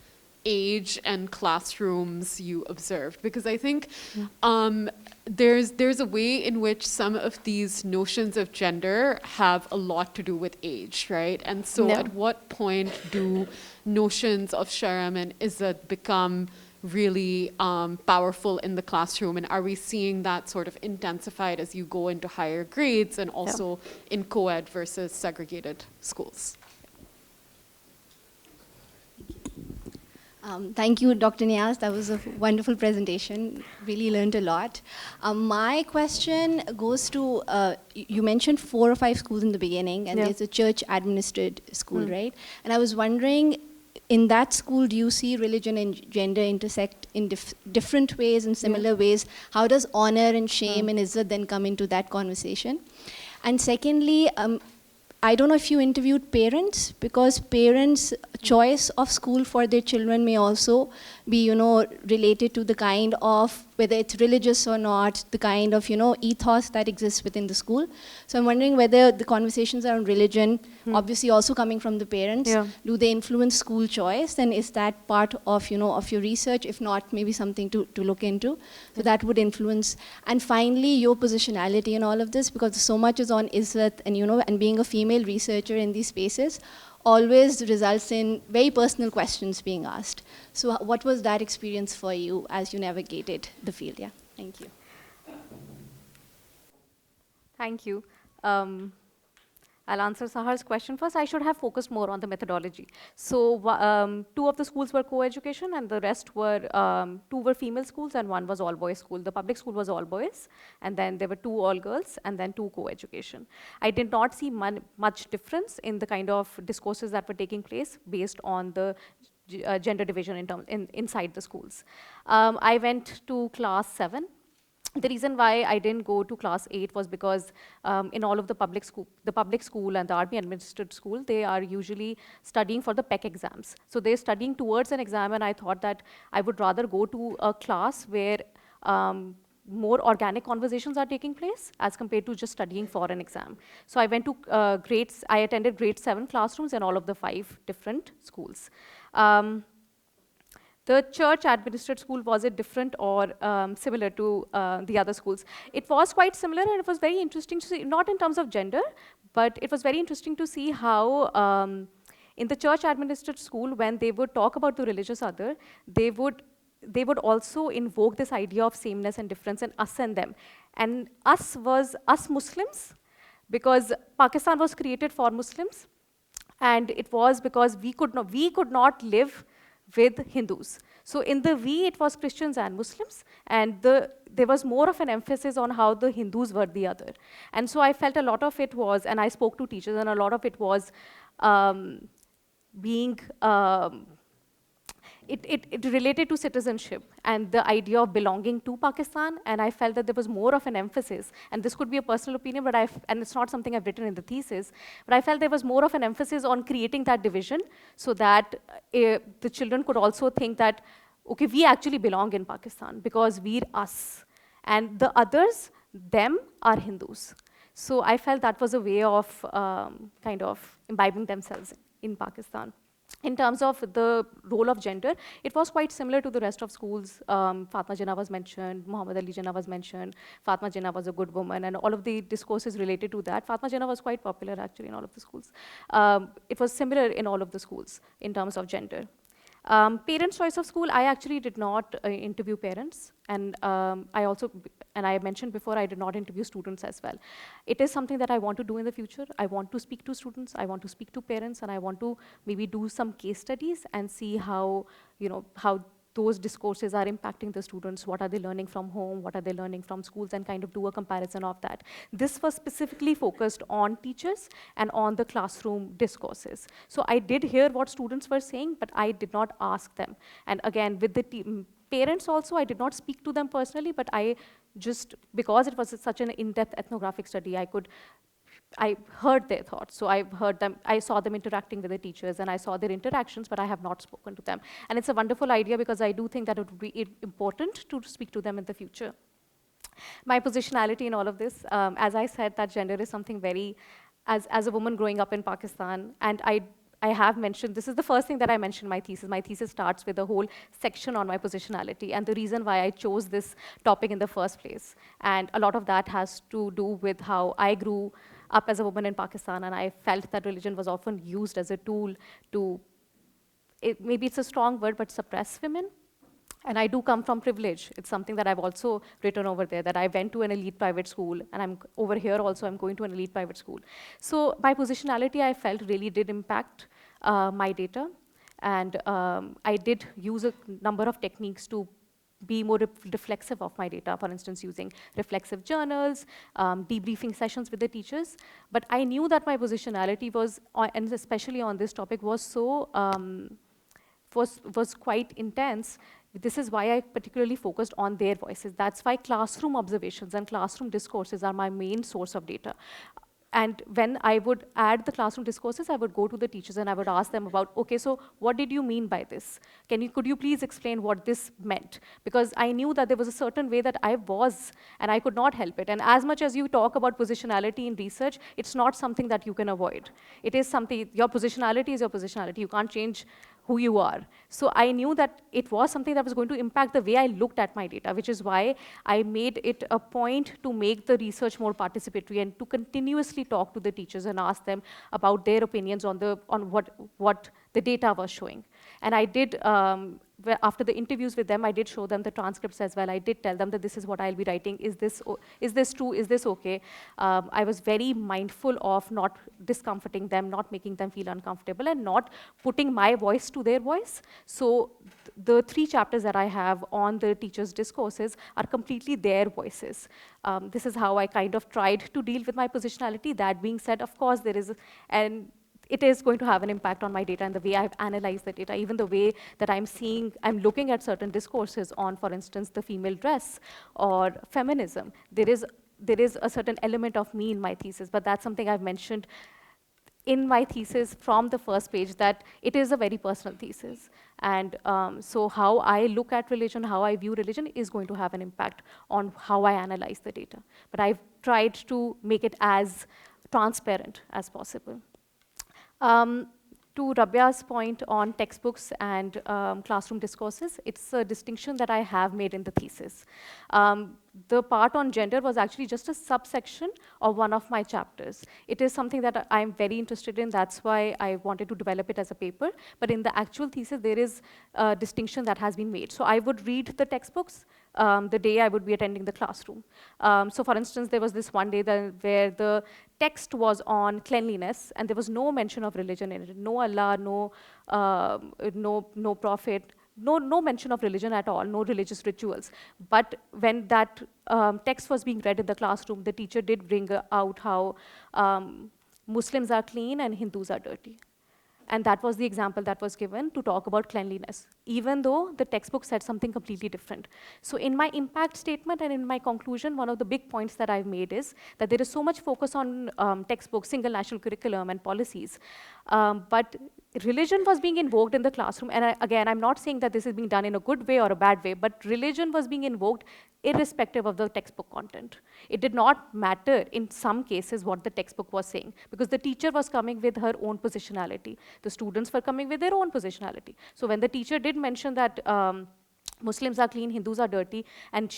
age and classrooms you observed, because I think there's a way in which some of these notions of gender have a lot to do with age, right? And so at what point do notions of Sharam and Izzat become really powerful in the classroom, and are we seeing that sort of intensified as you go into higher grades and also in co-ed versus segregated schools? Thank you, Dr. Niaz. That was a wonderful presentation. Really learned a lot. My question goes to, you mentioned 4 or 5 schools in the beginning, and there's a church-administered school, right? And I was wondering, in that school, do you see religion and gender intersect in different ways, in similar ways? How does honor and shame and izzat then come into that conversation? And secondly, I don't know if you interviewed parents, because parents' choice of school for their children may also be, you know, related to the kind of, whether it's religious or not, the kind of, you know, ethos that exists within the school. So I'm wondering whether the conversations around religion, obviously also coming from the parents, do they influence school choice? And is that part of, you know, of your research? If not, maybe something to look into. So that would influence. And finally, your positionality in all of this, because so much is on izzat and, you know, and being a female researcher in these spaces always results in very personal questions being asked. So what was that experience for you as you navigated the field? Yeah, thank you. Thank you. I'll answer Sahar's question first. I should have focused more on the methodology. So 2 of the schools were co-education, and the rest were, 2 were female schools, and 1 was all-boys school. The public school was all boys, and then there were 2 all-girls, and then 2 co-education. I did not see much difference in the kind of discourses that were taking place based on the gender division inside the schools. I went to class 7. The reason why I didn't go to class 8 was because in all of the public school and the army administered school, they are usually studying for the PEC exams. So they're studying towards an exam, and I thought that I would rather go to a class where more organic conversations are taking place as compared to just studying for an exam. So I went to I attended grade 7 classrooms in all of the 5 different schools. The church-administered school, was it different or similar to the other schools? It was quite similar, and it was very interesting to see, not in terms of gender, but it was very interesting to see how in the church-administered school, when they would talk about the religious other, they would also invoke this idea of sameness and difference and us and them. And us was us Muslims, because Pakistan was created for Muslims, and it was because we could not live with Hindus. So in the we, it was Christians and Muslims, and there was more of an emphasis on how the Hindus were the other. And so I felt a lot of it was, and I spoke to teachers, and a lot of it was being, it related to citizenship and the idea of belonging to Pakistan, and I felt that there was more of an emphasis, and this could be a personal opinion, but and it's not something I've written in the thesis, but I felt there was more of an emphasis on creating that division so that the children could also think that, okay, we actually belong in Pakistan because we're us, and the others, them, are Hindus. So I felt that was a way of kind of imbibing themselves in Pakistan. In terms of the role of gender, it was quite similar to the rest of schools. Fatma Jinnah was mentioned, Muhammad Ali Jinnah was mentioned, Fatma Jinnah was a good woman, and all of the discourses related to that. Fatma Jinnah was quite popular actually in all of the schools. It was similar in all of the schools in terms of gender. Parents' choice of school, I actually did not interview parents, and and I mentioned before, I did not interview students as well. It is something that I want to do in the future. I want to speak to students, I want to speak to parents, and I want to maybe do some case studies and see how, how those discourses are impacting the students, what are they learning from home, what are they learning from schools, and kind of do a comparison of that. This was specifically focused on teachers and on the classroom discourses. So I did hear what students were saying, but I did not ask them. And again, with the parents also, I did not speak to them personally, but I just, because it was such an in-depth ethnographic study, I heard their thoughts. So I saw them interacting with the teachers, and I saw their interactions, but I have not spoken to them. And it's a wonderful idea, because I do think that it would be important to speak to them in the future. My positionality in all of this, as I said, that gender is something very, as a woman growing up in Pakistan, and I have mentioned, this is the first thing that I mentioned in my thesis. My thesis starts with a whole section on my positionality and the reason why I chose this topic in the first place. And a lot of that has to do with how I grew up as a woman in Pakistan, and I felt that religion was often used as a tool to, maybe it's a strong word, but suppress women. And I do come from privilege. It's something that I've also written over there, that I went to an elite private school, and I'm over here also, I'm going to an elite private school. So my positionality, I felt, really did impact my data. And I did use a number of techniques to be more reflexive of my data, for instance, using reflexive journals, debriefing sessions with the teachers. But I knew that my positionality was, and especially on this topic, was so, was quite intense. This is why I particularly focused on their voices. That's why classroom observations and classroom discourses are my main source of data. And when I would add the classroom discourses, I would go to the teachers and I would ask them about, okay, so what did you mean by this? Could you please explain what this meant? Because I knew that there was a certain way that I was, and I could not help it. And as much as you talk about positionality in research, it's not something that you can avoid. It is something, your positionality is your positionality. You can't change who you are. So I knew that it was something that was going to impact the way I looked at my data, which is why I made it a point to make the research more participatory and to continuously talk to the teachers and ask them about their opinions on what the data was showing. And I did, after the interviews with them, I did show them the transcripts as well. I did tell them that this is what I'll be writing. Is this true? Is this okay? I was very mindful of not discomforting them, not making them feel uncomfortable, and not putting my voice to their voice. So the 3 chapters that I have on the teachers' discourses are completely their voices. This is how I kind of tried to deal with my positionality. That being said, of course, it is going to have an impact on my data and the way I've analyzed the data, even the way that I'm looking at certain discourses on, for instance, the female dress or feminism. There is a certain element of me in my thesis, but that's something I've mentioned in my thesis from the first page, that it is a very personal thesis. And so how I look at religion, how I view religion is going to have an impact on how I analyze the data. But I've tried to make it as transparent as possible. To Rabia's point on textbooks and classroom discourses, it's a distinction that I have made in the thesis. The part on gender was actually just a subsection of one of my chapters. It is something that I'm very interested in. That's why I wanted to develop it as a paper. But in the actual thesis, there is a distinction that has been made. So I would read the textbooks the day I would be attending the classroom. So for instance, there was this one day where the text was on cleanliness, and there was no mention of religion in it. No Allah, no prophet, no mention of religion at all, no religious rituals. But when that text was being read in the classroom, the teacher did bring out how Muslims are clean and Hindus are dirty. And that was the example that was given to talk about cleanliness, even though the textbook said something completely different. So in my impact statement and in my conclusion, one of the big points that I've made is that there is so much focus on textbooks, single national curriculum, and policies. But religion was being invoked in the classroom, and again, I'm not saying that this is being done in a good way or a bad way, but religion was being invoked irrespective of the textbook content. It did not matter in some cases what the textbook was saying, because the teacher was coming with her own positionality. The students were coming with their own positionality. So when the teacher did mention that Muslims are clean, Hindus are dirty, and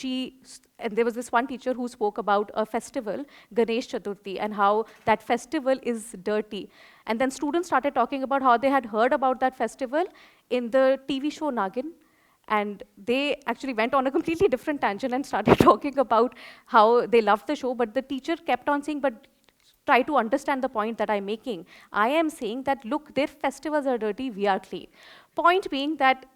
there was this one teacher who spoke about a festival, Ganesh Chaturthi, and how that festival is dirty. And then students started talking about how they had heard about that festival in the TV show Nagin, and they actually went on a completely different tangent and started talking about how they loved the show, but the teacher kept on saying, but try to understand the point that I'm making. I am saying that, look, their festivals are dirty, we are clean. Point being that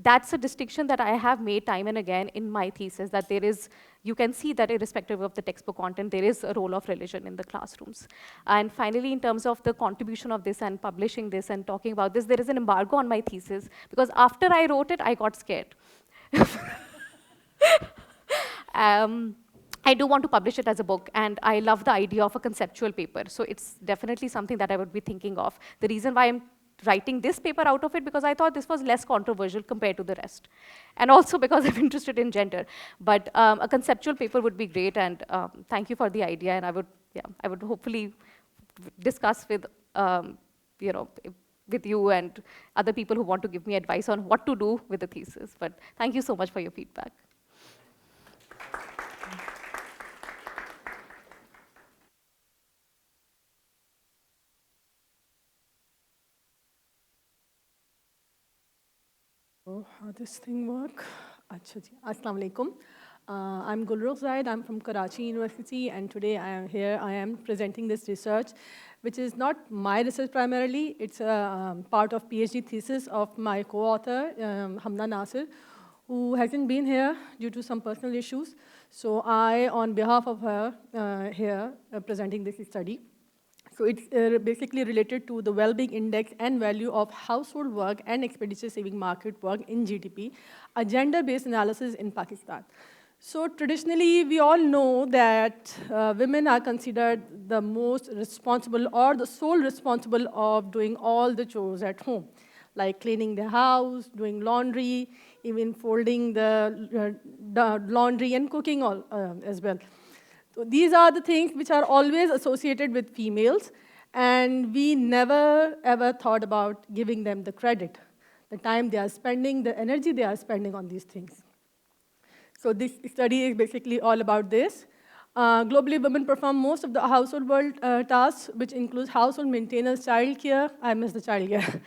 that's a distinction that I have made time and again in my thesis, that there is, you can see that irrespective of the textbook content, there is a role of religion in the classrooms. And finally, in terms of the contribution of this and publishing this and talking about this, there is an embargo on my thesis, because after I wrote it, I got scared. I do want to publish it as a book, and I love the idea of a conceptual paper. So it's definitely something that I would be thinking of. The reason why I'm writing this paper out of it, because I thought this was less controversial compared to the rest. And also because I'm interested in gender. But a conceptual paper would be great, and thank you for the idea, and I would hopefully discuss with, with you and other people who want to give me advice on what to do with the thesis. But thank you so much for your feedback. How this thing work? Assalamu alaikum. I'm Gulrukh Zaid. I'm from Karachi University, and today I am presenting this research, which is not my research primarily. It's a part of PhD thesis of my co-author, Hamna Nasir, who hasn't been here due to some personal issues. So I, on behalf of her, here presenting this study. So it's basically related to the Wellbeing Index and value of household work and expenditure saving market work in GDP, a gender-based analysis in Pakistan. So traditionally, we all know that women are considered the most responsible or the sole responsible of doing all the chores at home, like cleaning the house, doing laundry, even folding the laundry and cooking as well. So these are the things which are always associated with females, and we never ever thought about giving them the credit, the time they are spending, the energy they are spending on these things. So this study is basically all about this. Globally, women perform most of the household work tasks, which includes household maintenance, child care. I miss the child care.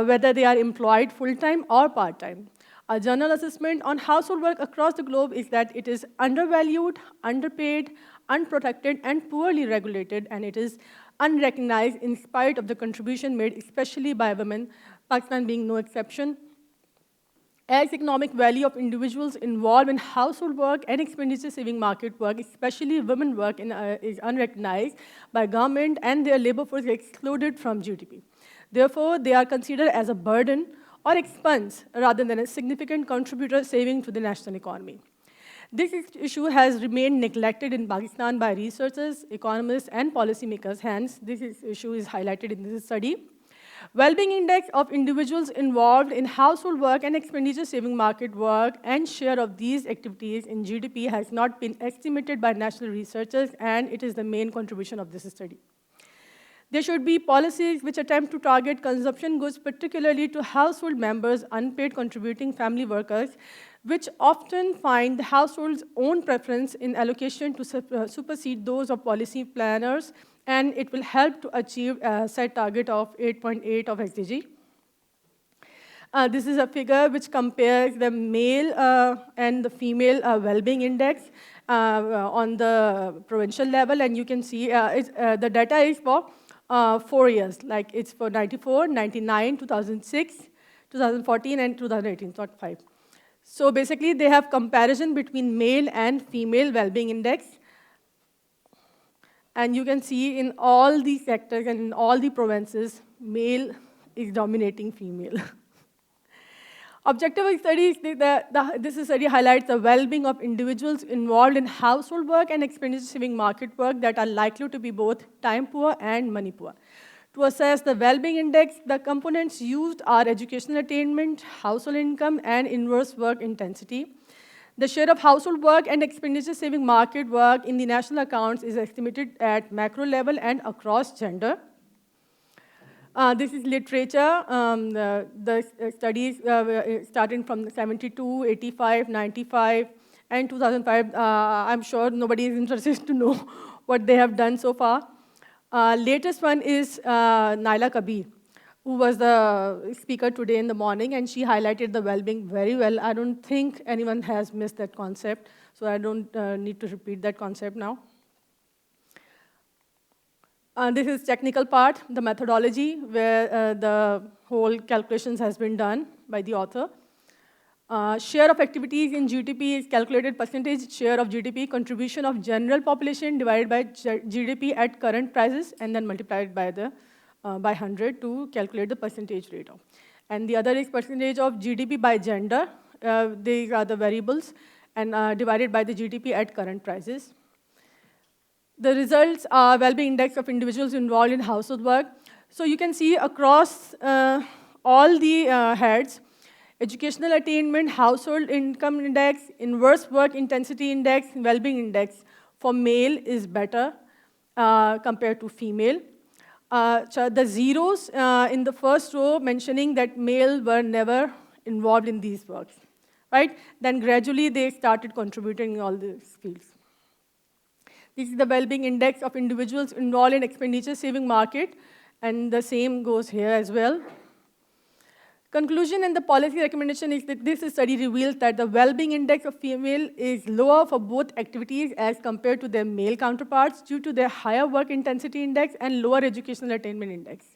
Whether they are employed full-time or part-time. A general assessment on household work across the globe is that it is undervalued, underpaid, unprotected, and poorly regulated, and it is unrecognized in spite of the contribution made, especially by women, Pakistan being no exception. As economic value of individuals involved in household work and expenditure saving market work, especially women work, is unrecognized by government, and their labor force is excluded from GDP. Therefore, they are considered as a burden or expense rather than a significant contributor saving to the national economy. This issue has remained neglected in Pakistan by researchers, economists, and policymakers. Hence, this issue is highlighted in this study. Wellbeing Index of individuals involved in household work and expenditure saving market work and share of these activities in GDP has not been estimated by national researchers, and it is the main contribution of this study. There should be policies which attempt to target consumption goods, particularly to household members, unpaid contributing family workers, which often find the household's own preference in allocation to supersede those of policy planners, and it will help to achieve a set target of 8.8 of SDG. This is a figure which compares the male and the female well-being index on the provincial level, and you can see the data is for 4 years, like it's for 94, 99, 2006, 2014, and 2018, not 5. So basically, they have comparison between male and female well-being index. And you can see in all these sectors and in all the provinces, male is dominating female. Objective of studies, this study highlights the well-being of individuals involved in household work and expenditure saving market work that are likely to be both time poor and money poor. To assess the well-being index, the components used are educational attainment, household income, and inverse work intensity. The share of household work and expenditure saving market work in the national accounts is estimated at macro level and across gender. This is literature. The studies starting from 72, 85, 95, and 2005. I'm sure nobody is interested to know what they have done so far. Latest one is Naila Kabir, who was the speaker today in the morning, and she highlighted the well-being very well. I don't think anyone has missed that concept, so I don't need to repeat that concept now. This is technical part, the methodology, where the whole calculations has been done by the author. Share of activities in GDP is calculated percentage share of GDP, contribution of general population divided by GDP at current prices, and then multiplied by 100 to calculate the percentage rate of. And the other is percentage of GDP by gender. These are the variables, and divided by the GDP at current prices. The results are well-being index of individuals involved in household work. So you can see across all the heads, educational attainment, household income index, inverse work intensity index, well-being index for male is better compared to female. So the zeros in the first row mentioning that male were never involved in these works, right? Then gradually they started contributing in all these fields. This is the well-being index of individuals involved in expenditure saving market, and the same goes here as well. Conclusion and the policy recommendation is that this study reveals that the well-being index of female is lower for both activities as compared to their male counterparts due to their higher work intensity index and lower educational attainment index.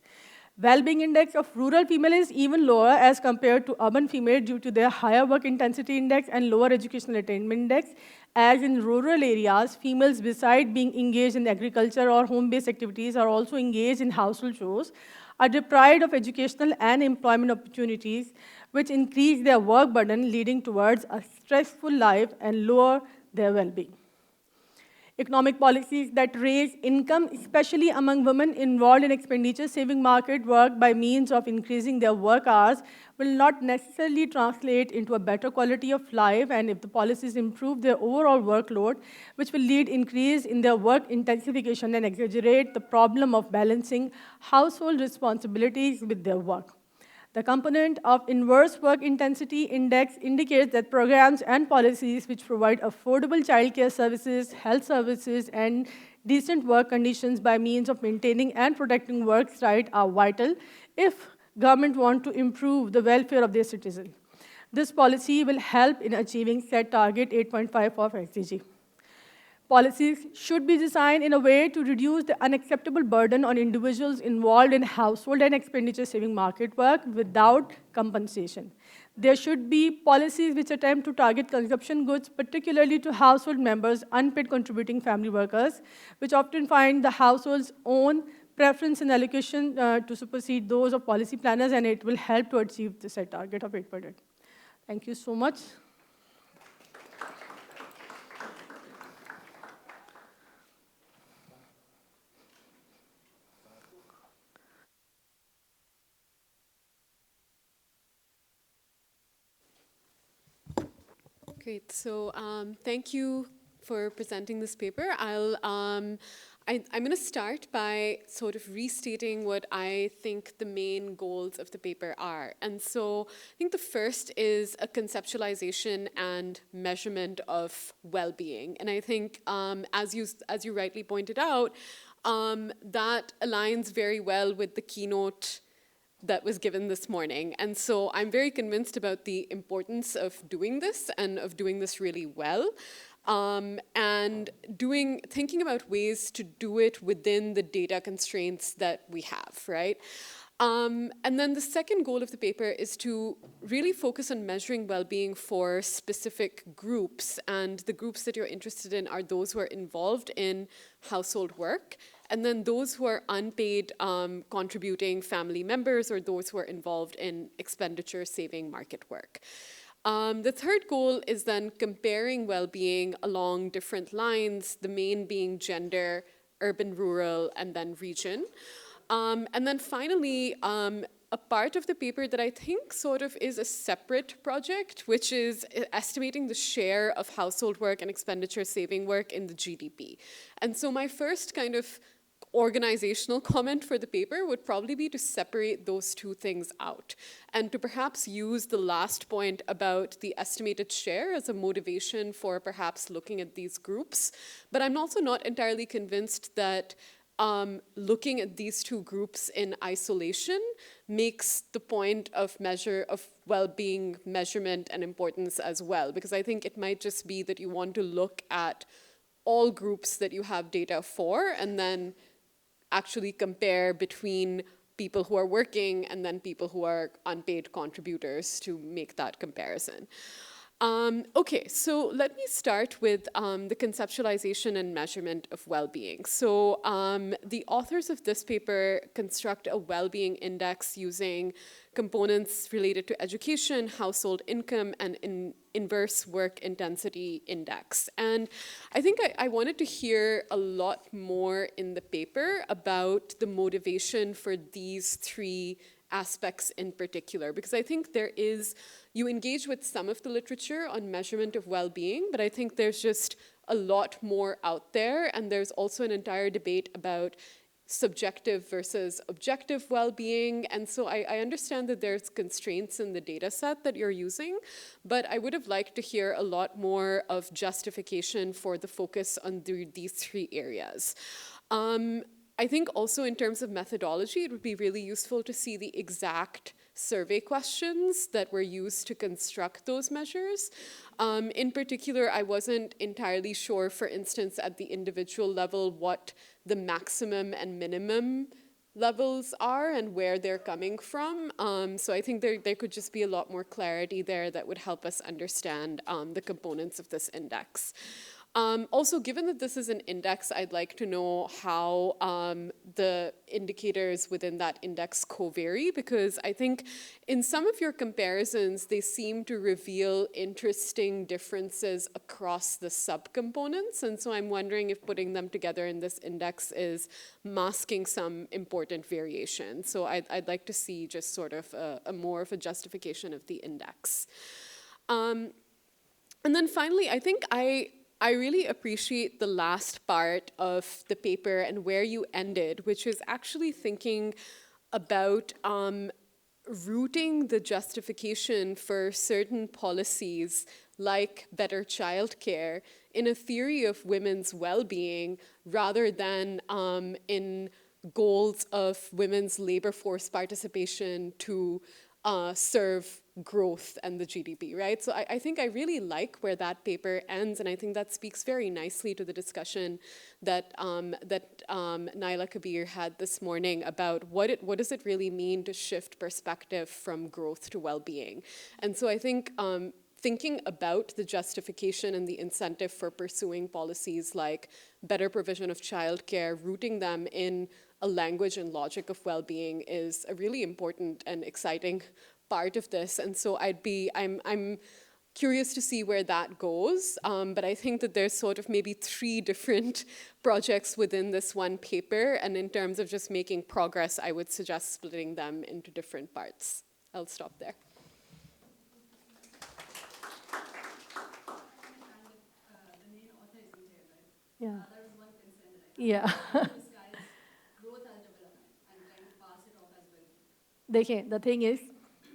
Well-being index of rural female is even lower as compared to urban female due to their higher work intensity index and lower educational attainment index, as in rural areas, females, besides being engaged in agriculture or home-based activities, are also engaged in household chores, are deprived of educational and employment opportunities, which increase their work burden, leading towards a stressful life and lower their well-being. Economic policies that raise income, especially among women involved in expenditure-saving market work by means of increasing their work hours, will not necessarily translate into a better quality of life, and if the policies improve their overall workload, which will lead increase in their work intensification and exaggerate the problem of balancing household responsibilities with their work. The component of inverse work intensity index indicates that programs and policies which provide affordable childcare services, health services, and decent work conditions by means of maintaining and protecting work rights are vital if government want to improve the welfare of their citizens. This policy will help in achieving set target 8.5 of SDG. Policies should be designed in a way to reduce the unacceptable burden on individuals involved in household and expenditure-saving market work without compensation. There should be policies which attempt to target consumption goods, particularly to household members, unpaid contributing family workers, which often find the household's own preference and allocation to supersede those of policy planners, and it will help to achieve the set target of 8%. Thank you so much. Great. So thank you for presenting this paper. I'm going to start by sort of restating what I think the main goals of the paper are. And so I think the first is a conceptualization and measurement of well-being. And I think, as you rightly pointed out, that aligns very well with the keynote that was given this morning. And so I'm very convinced about the importance of doing this and of doing this really well. And thinking about ways to do it within the data constraints that we have, right? And then the second goal of the paper is to really focus on measuring well-being for specific groups. And the groups that you're interested in are those who are involved in household work, and then those who are unpaid contributing family members, or those who are involved in expenditure saving market work. The third goal is then comparing well-being along different lines, the main being gender, urban, rural, and then region. And then finally, a part of the paper that I think sort of is a separate project, which is estimating the share of household work and expenditure saving work in the GDP. And so my first kind of organizational comment for the paper would probably be to separate those two things out and to perhaps use the last point about the estimated share as a motivation for perhaps looking at these groups. But I'm also not entirely convinced that looking at these two groups in isolation makes the point of well-being measurement and importance as well, because I think it might just be that you want to look at all groups that you have data for and then actually compare between people who are working and then people who are unpaid contributors to make that comparison. Okay, so let me start with the conceptualization and measurement of well-being. So the authors of this paper construct a well-being index using components related to education, household income, and inverse work intensity index. And I think I wanted to hear a lot more in the paper about the motivation for these three aspects in particular, because I think you engage with some of the literature on measurement of well-being, but I think there's just a lot more out there, and there's also an entire debate about subjective versus objective well-being, and so I understand that there's constraints in the data set that you're using, but I would have liked to hear a lot more of justification for the focus on these three areas. I think also in terms of methodology, it would be really useful to see the exact survey questions that were used to construct those measures. In particular, I wasn't entirely sure, for instance, at the individual level, what the maximum and minimum levels are and where they're coming from. So I think there could just be a lot more clarity there that would help us understand the components of this index. Also, given that this is an index, I'd like to know how the indicators within that index co-vary, because I think in some of your comparisons, they seem to reveal interesting differences across the subcomponents. And so I'm wondering if putting them together in this index is masking some important variation. So I'd like to see just sort of a more of a justification of the index. And then finally, I think I really appreciate the last part of the paper and where you ended, which is actually thinking about rooting the justification for certain policies like better childcare in a theory of women's well-being rather than in goals of women's labor force participation to serve growth and the GDP, right? So I think I really like where that paper ends, and I think that speaks very nicely to the discussion that Naila Kabir had this morning about what does it really mean to shift perspective from growth to well-being. And so I think thinking about the justification and the incentive for pursuing policies like better provision of childcare, rooting them in a language and logic of well-being is a really important and exciting part of this. And so I'm curious to see where that goes. But I think that there's sort of maybe 3 different projects within this one paper. And in terms of just making progress, I would suggest splitting them into different parts. I'll stop there. Yeah. Yeah. देखिए, the thing is,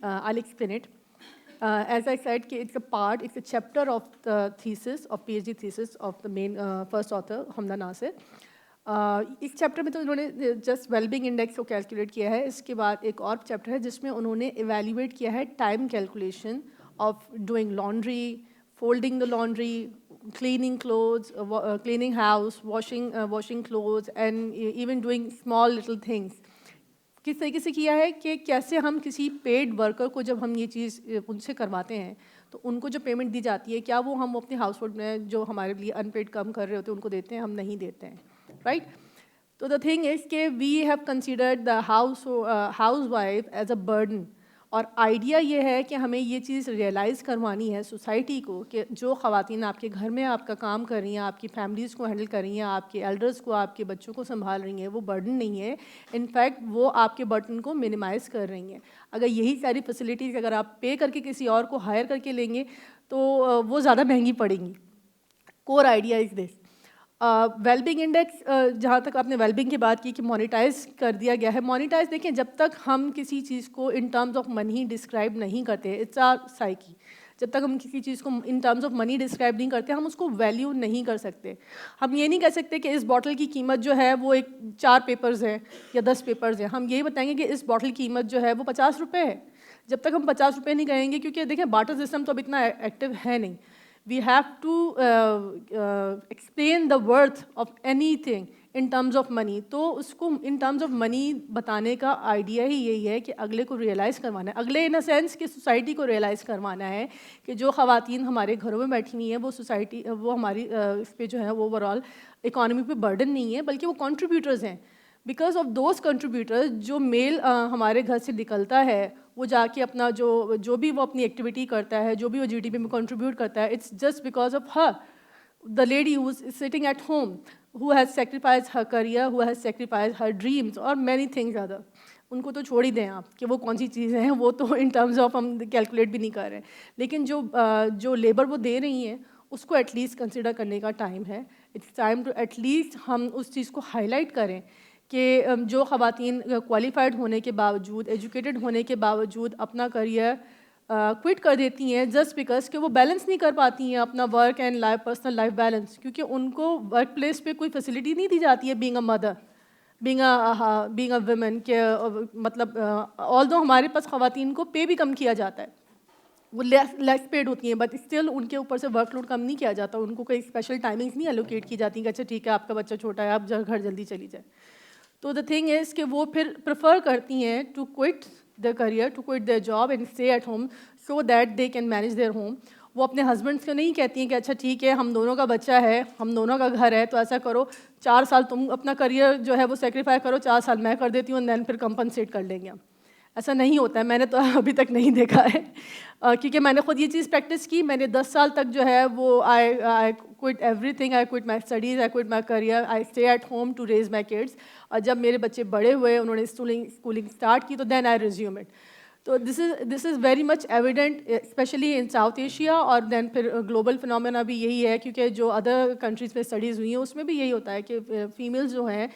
I'll explain it. As I said, it's a chapter of the thesis, of PhD thesis of the main first author, Hamda Nasir. इस chapter में तो उन्होंने just wellbeing index को calculate किया है. इसके बाद एक और चैप्टर है जिसमें उन्होंने इवेल्युएट किया है time calculation of doing laundry, folding the laundry, cleaning clothes, cleaning house, washing clothes, and even doing small little things. किस तरीके से किया है कि कैसे हम किसी पेड वर्कर को जब हम ये चीज़ उनसे करवाते हैं तो उनको जो पेमेंट दी जाती है क्या वो हम अपने हाउस होल्ड में जो हमारे लिए अनपेड काम कर रहे होते हैं उनको देते हैं, हम नहीं देते हैं, राइट? तो द थिंग इज़ के we have considered the house wife as a burden اور آئیڈیا یہ ہے کہ ہمیں یہ چیز ریئلائز کروانی ہے سوسائٹی کو کہ جو خواتین آپ کے گھر میں آپ کا کام کر رہی ہیں, آپ کی فیملیز کو ہینڈل کر رہی ہیں, آپ کے ایلڈرز کو, آپ کے بچوں کو سنبھال رہی ہیں, وہ برڈن نہیں ہے, ان فیکٹ وہ آپ کے برڈن کو منیمائز کر رہی ہیں. اگر یہی ساری فیسلٹیز اگر آپ پے کر کے کسی اور کو ہائر کر کے لیں گے تو وہ زیادہ مہنگی پڑیں گی. کور idea is this. Well-being index, جہاں تک آپ نے ویلبینگ کی بات کی کہ مانیٹائز کر دیا گیا ہے, مانیٹائز دیکھیں جب تک ہم کسی چیز کو in terms of money describe نہیں کرتے, اٹس آر سائیکی, جب تک ہم کسی چیز کو in terms of money describe نہیں کرتے ہم اس کو ویلیو نہیں کر سکتے. ہم یہ نہیں کہہ سکتے کہ اس باٹل کی قیمت جو ہے وہ 4 پیپرز ہیں یا 10 پیپرز ہیں, ہم یہی بتائیں گے کہ اس باٹل کی قیمت جو ہے وہ 50 روپے ہے. جب تک ہم 50 روپے نہیں کہیں گے, کیونکہ دیکھیں بارٹر سسٹم تو اب اتنا ایکٹیو ہے نہیں. We have to explain the worth of anything in terms of money. تو اس کو in terms of money بتانے کا آئیڈیا ہی یہی ہے کہ اگلے کو ریئلائز کروانا ہے, اگلے ان اے سینس کہ سوسائٹی کو ریئلائز کروانا ہے کہ جو خواتین ہمارے گھروں میں بیٹھی ہوئی ہیں وہ سوسائٹی, وہ ہماری اس پہ جو ہے وہ اوور آل اکانومی پہ برڈن نہیں ہے بلکہ وہ کنٹریبیوٹرز ہیں. بیکاز آف دوز کنٹریبیوٹرز, جو میل ہمارے گھر سے نکلتا ہے وہ جا کے اپنا جو بھی وہ اپنی ایکٹیویٹی کرتا ہے, جو بھی وہ جی ڈی پی میں کنٹریبیوٹ کرتا ہے, it's just because of her, the lady who is sitting at home, who has sacrifice her career, who has sacrifice her dreams اور مینی تھنگز ادر. ان کو تو چھوڑ ہی دیں آپ کہ وہ کون سی چیزیں ہیں, وہ تو ان ٹرمز آف ہم کیلکولیٹ بھی نہیں کر رہے ہیں. لیکن جو لیبر وہ دے رہی ہیں اس کو ایٹ لیسٹ کنسیڈر کرنے کا ٹائم ہے. It's time to at least ہم اس چیز کو ہائی لائٹ کریں کہ جو خواتین کوالیفائڈ ہونے کے باوجود, ایجوکیٹڈ ہونے کے باوجود اپنا کریئر کوئٹ کر دیتی ہیں جسٹ بیکاز کہ وہ بیلنس نہیں کر پاتی ہیں اپنا work and life, personal life balance, کیونکہ ان کو ورک پلیس پہ کوئی فیسلٹی نہیں دی جاتی ہے being a mother, being a women, کہ مطلب آلدو ہمارے پاس خواتین کو پے بھی کم کیا جاتا ہے, وہ لیس پیڈ ہوتی ہیں, بٹ اسٹل ان کے اوپر سے ورک لوڈ کم نہیں کیا جاتا, ان کو کوئی اسپیشل ٹائمنگس نہیں الوکیٹ کی جاتی کہ اچھا ٹھیک ہے آپ کا بچہ چھوٹا ہے آپ گھر جلدی چلی جائے. تو دا تھنگ از کہ وہ پھر پریفر کرتی ہیں to quit their career, to quit their job and stay at home so that they can manage their home. وہ اپنے ہسبینڈس کو نہیں کہتی ہیں کہ اچھا ٹھیک ہے ہم دونوں کا بچہ ہے, ہم دونوں کا گھر ہے, تو ایسا کرو 4 سال تم اپنا کریئر جو ہے وہ سیکریفائی کرو, 4 سال میں کر دیتی ہوں, اینڈ دین پھر کمپنسیٹ کر لیں گے. ایسا نہیں ہوتا ہے, میں نے تو ابھی تک نہیں دیکھا ہے, کیونکہ میں نے خود یہ چیز پریکٹس کی. میں نے 10 سال تک جو ہے وہ I quit everything, I quit my studies, I quit my career, I stay at home to raise my kids. اور جب میرے بچے بڑے ہوئے, انہوں نے اسکولنگ اسٹارٹ کی, تو دین آئی ریزیوم اٹ. تو this is very much evident especially in South Asia, اور دین پھر گلوبل فنومینا بھی یہی ہے, کیونکہ جو ادر کنٹریز میں اسٹڈیز ہوئی ہیں اس میں بھی یہی ہوتا ہے کہ فیمیلز جو ہیں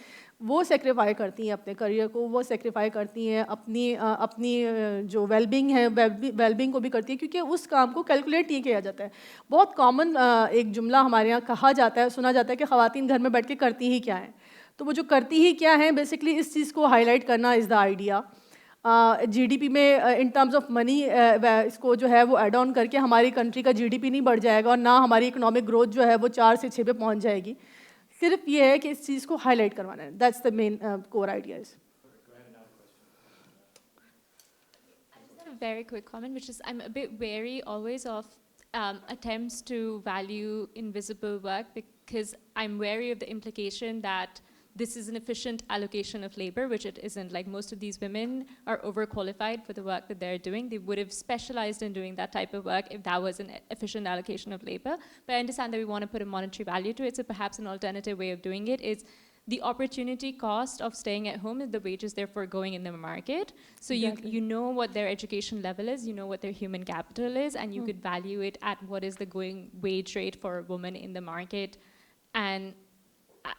وہ سیکریفائی کرتی ہیں اپنے کریئر کو, وہ سیکریفائی کرتی ہیں اپنی جو ویلبینگ ہے, ویلبینگ کو بھی کرتی ہیں, کیونکہ اس کام کو کیلکولیٹ نہیں کیا جاتا ہے. بہت کامن ایک جملہ ہمارے یہاں کہا جاتا ہے, سنا جاتا ہے کہ خواتین گھر میں بیٹھ کے کرتی ہی کیا ہیں. تو وہ جو کرتی ہی کیا ہیں, بیسکلی اس چیز کو ہائی لائٹ کرنا از the idea. G D P میں ان ٹرمز آف منی اس کو جو ہے وہ ایڈ آن کر کے ہماری کنٹری کا جی ڈی پی نہیں بڑھ جائے گا, اور نہ ہماری اکنامک گروتھ جو ہے وہ 4 سے 6 پہ پہنچ جائے گی. صرف یہ ہے کہ اس چیز کو ہائی لائٹ کروانا ہے. That's the main core ideas. A very quick comment, which is I'm a bit wary always of attempts to value invisible work, because I'm wary of the implication that this is an efficient allocation of labor, which it isn't. Like, most of these women are overqualified for the work that they're doing. They would have specialized in doing that type of work if that was an efficient allocation of labor. But I understand that we want to put a monetary value to it, so perhaps an alternative way of doing it is the opportunity cost of staying at home is the wages they're foregoing in the market. So exactly. you know what their education level is, you know what their human capital is, and you could value it at what is the going wage rate for a woman in the market. And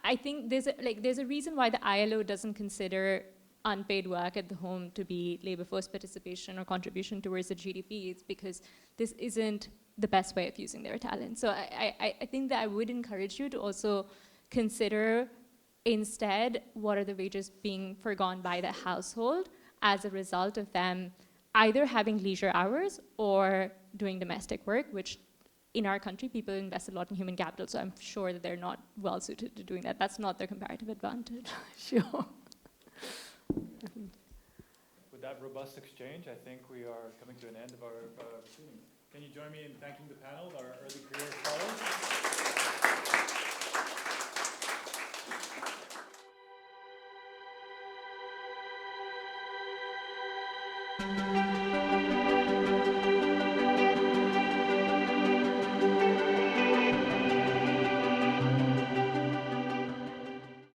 I think there's a reason why the ILO doesn't consider unpaid work at the home to be labor force participation or contribution towards the GDP. It's because this isn't the best way of using their talent. So I think that I would encourage you to also consider instead what are the wages being foregone by the household as a result of them either having leisure hours or doing domestic work, which in our country, people invest a lot in human capital, so I'm sure that they're not well suited to doing that. That's not their comparative advantage. Sure. With that robust exchange, I think we are coming to an end of our proceedings. Can you join me in thanking the panel, our early career scholars?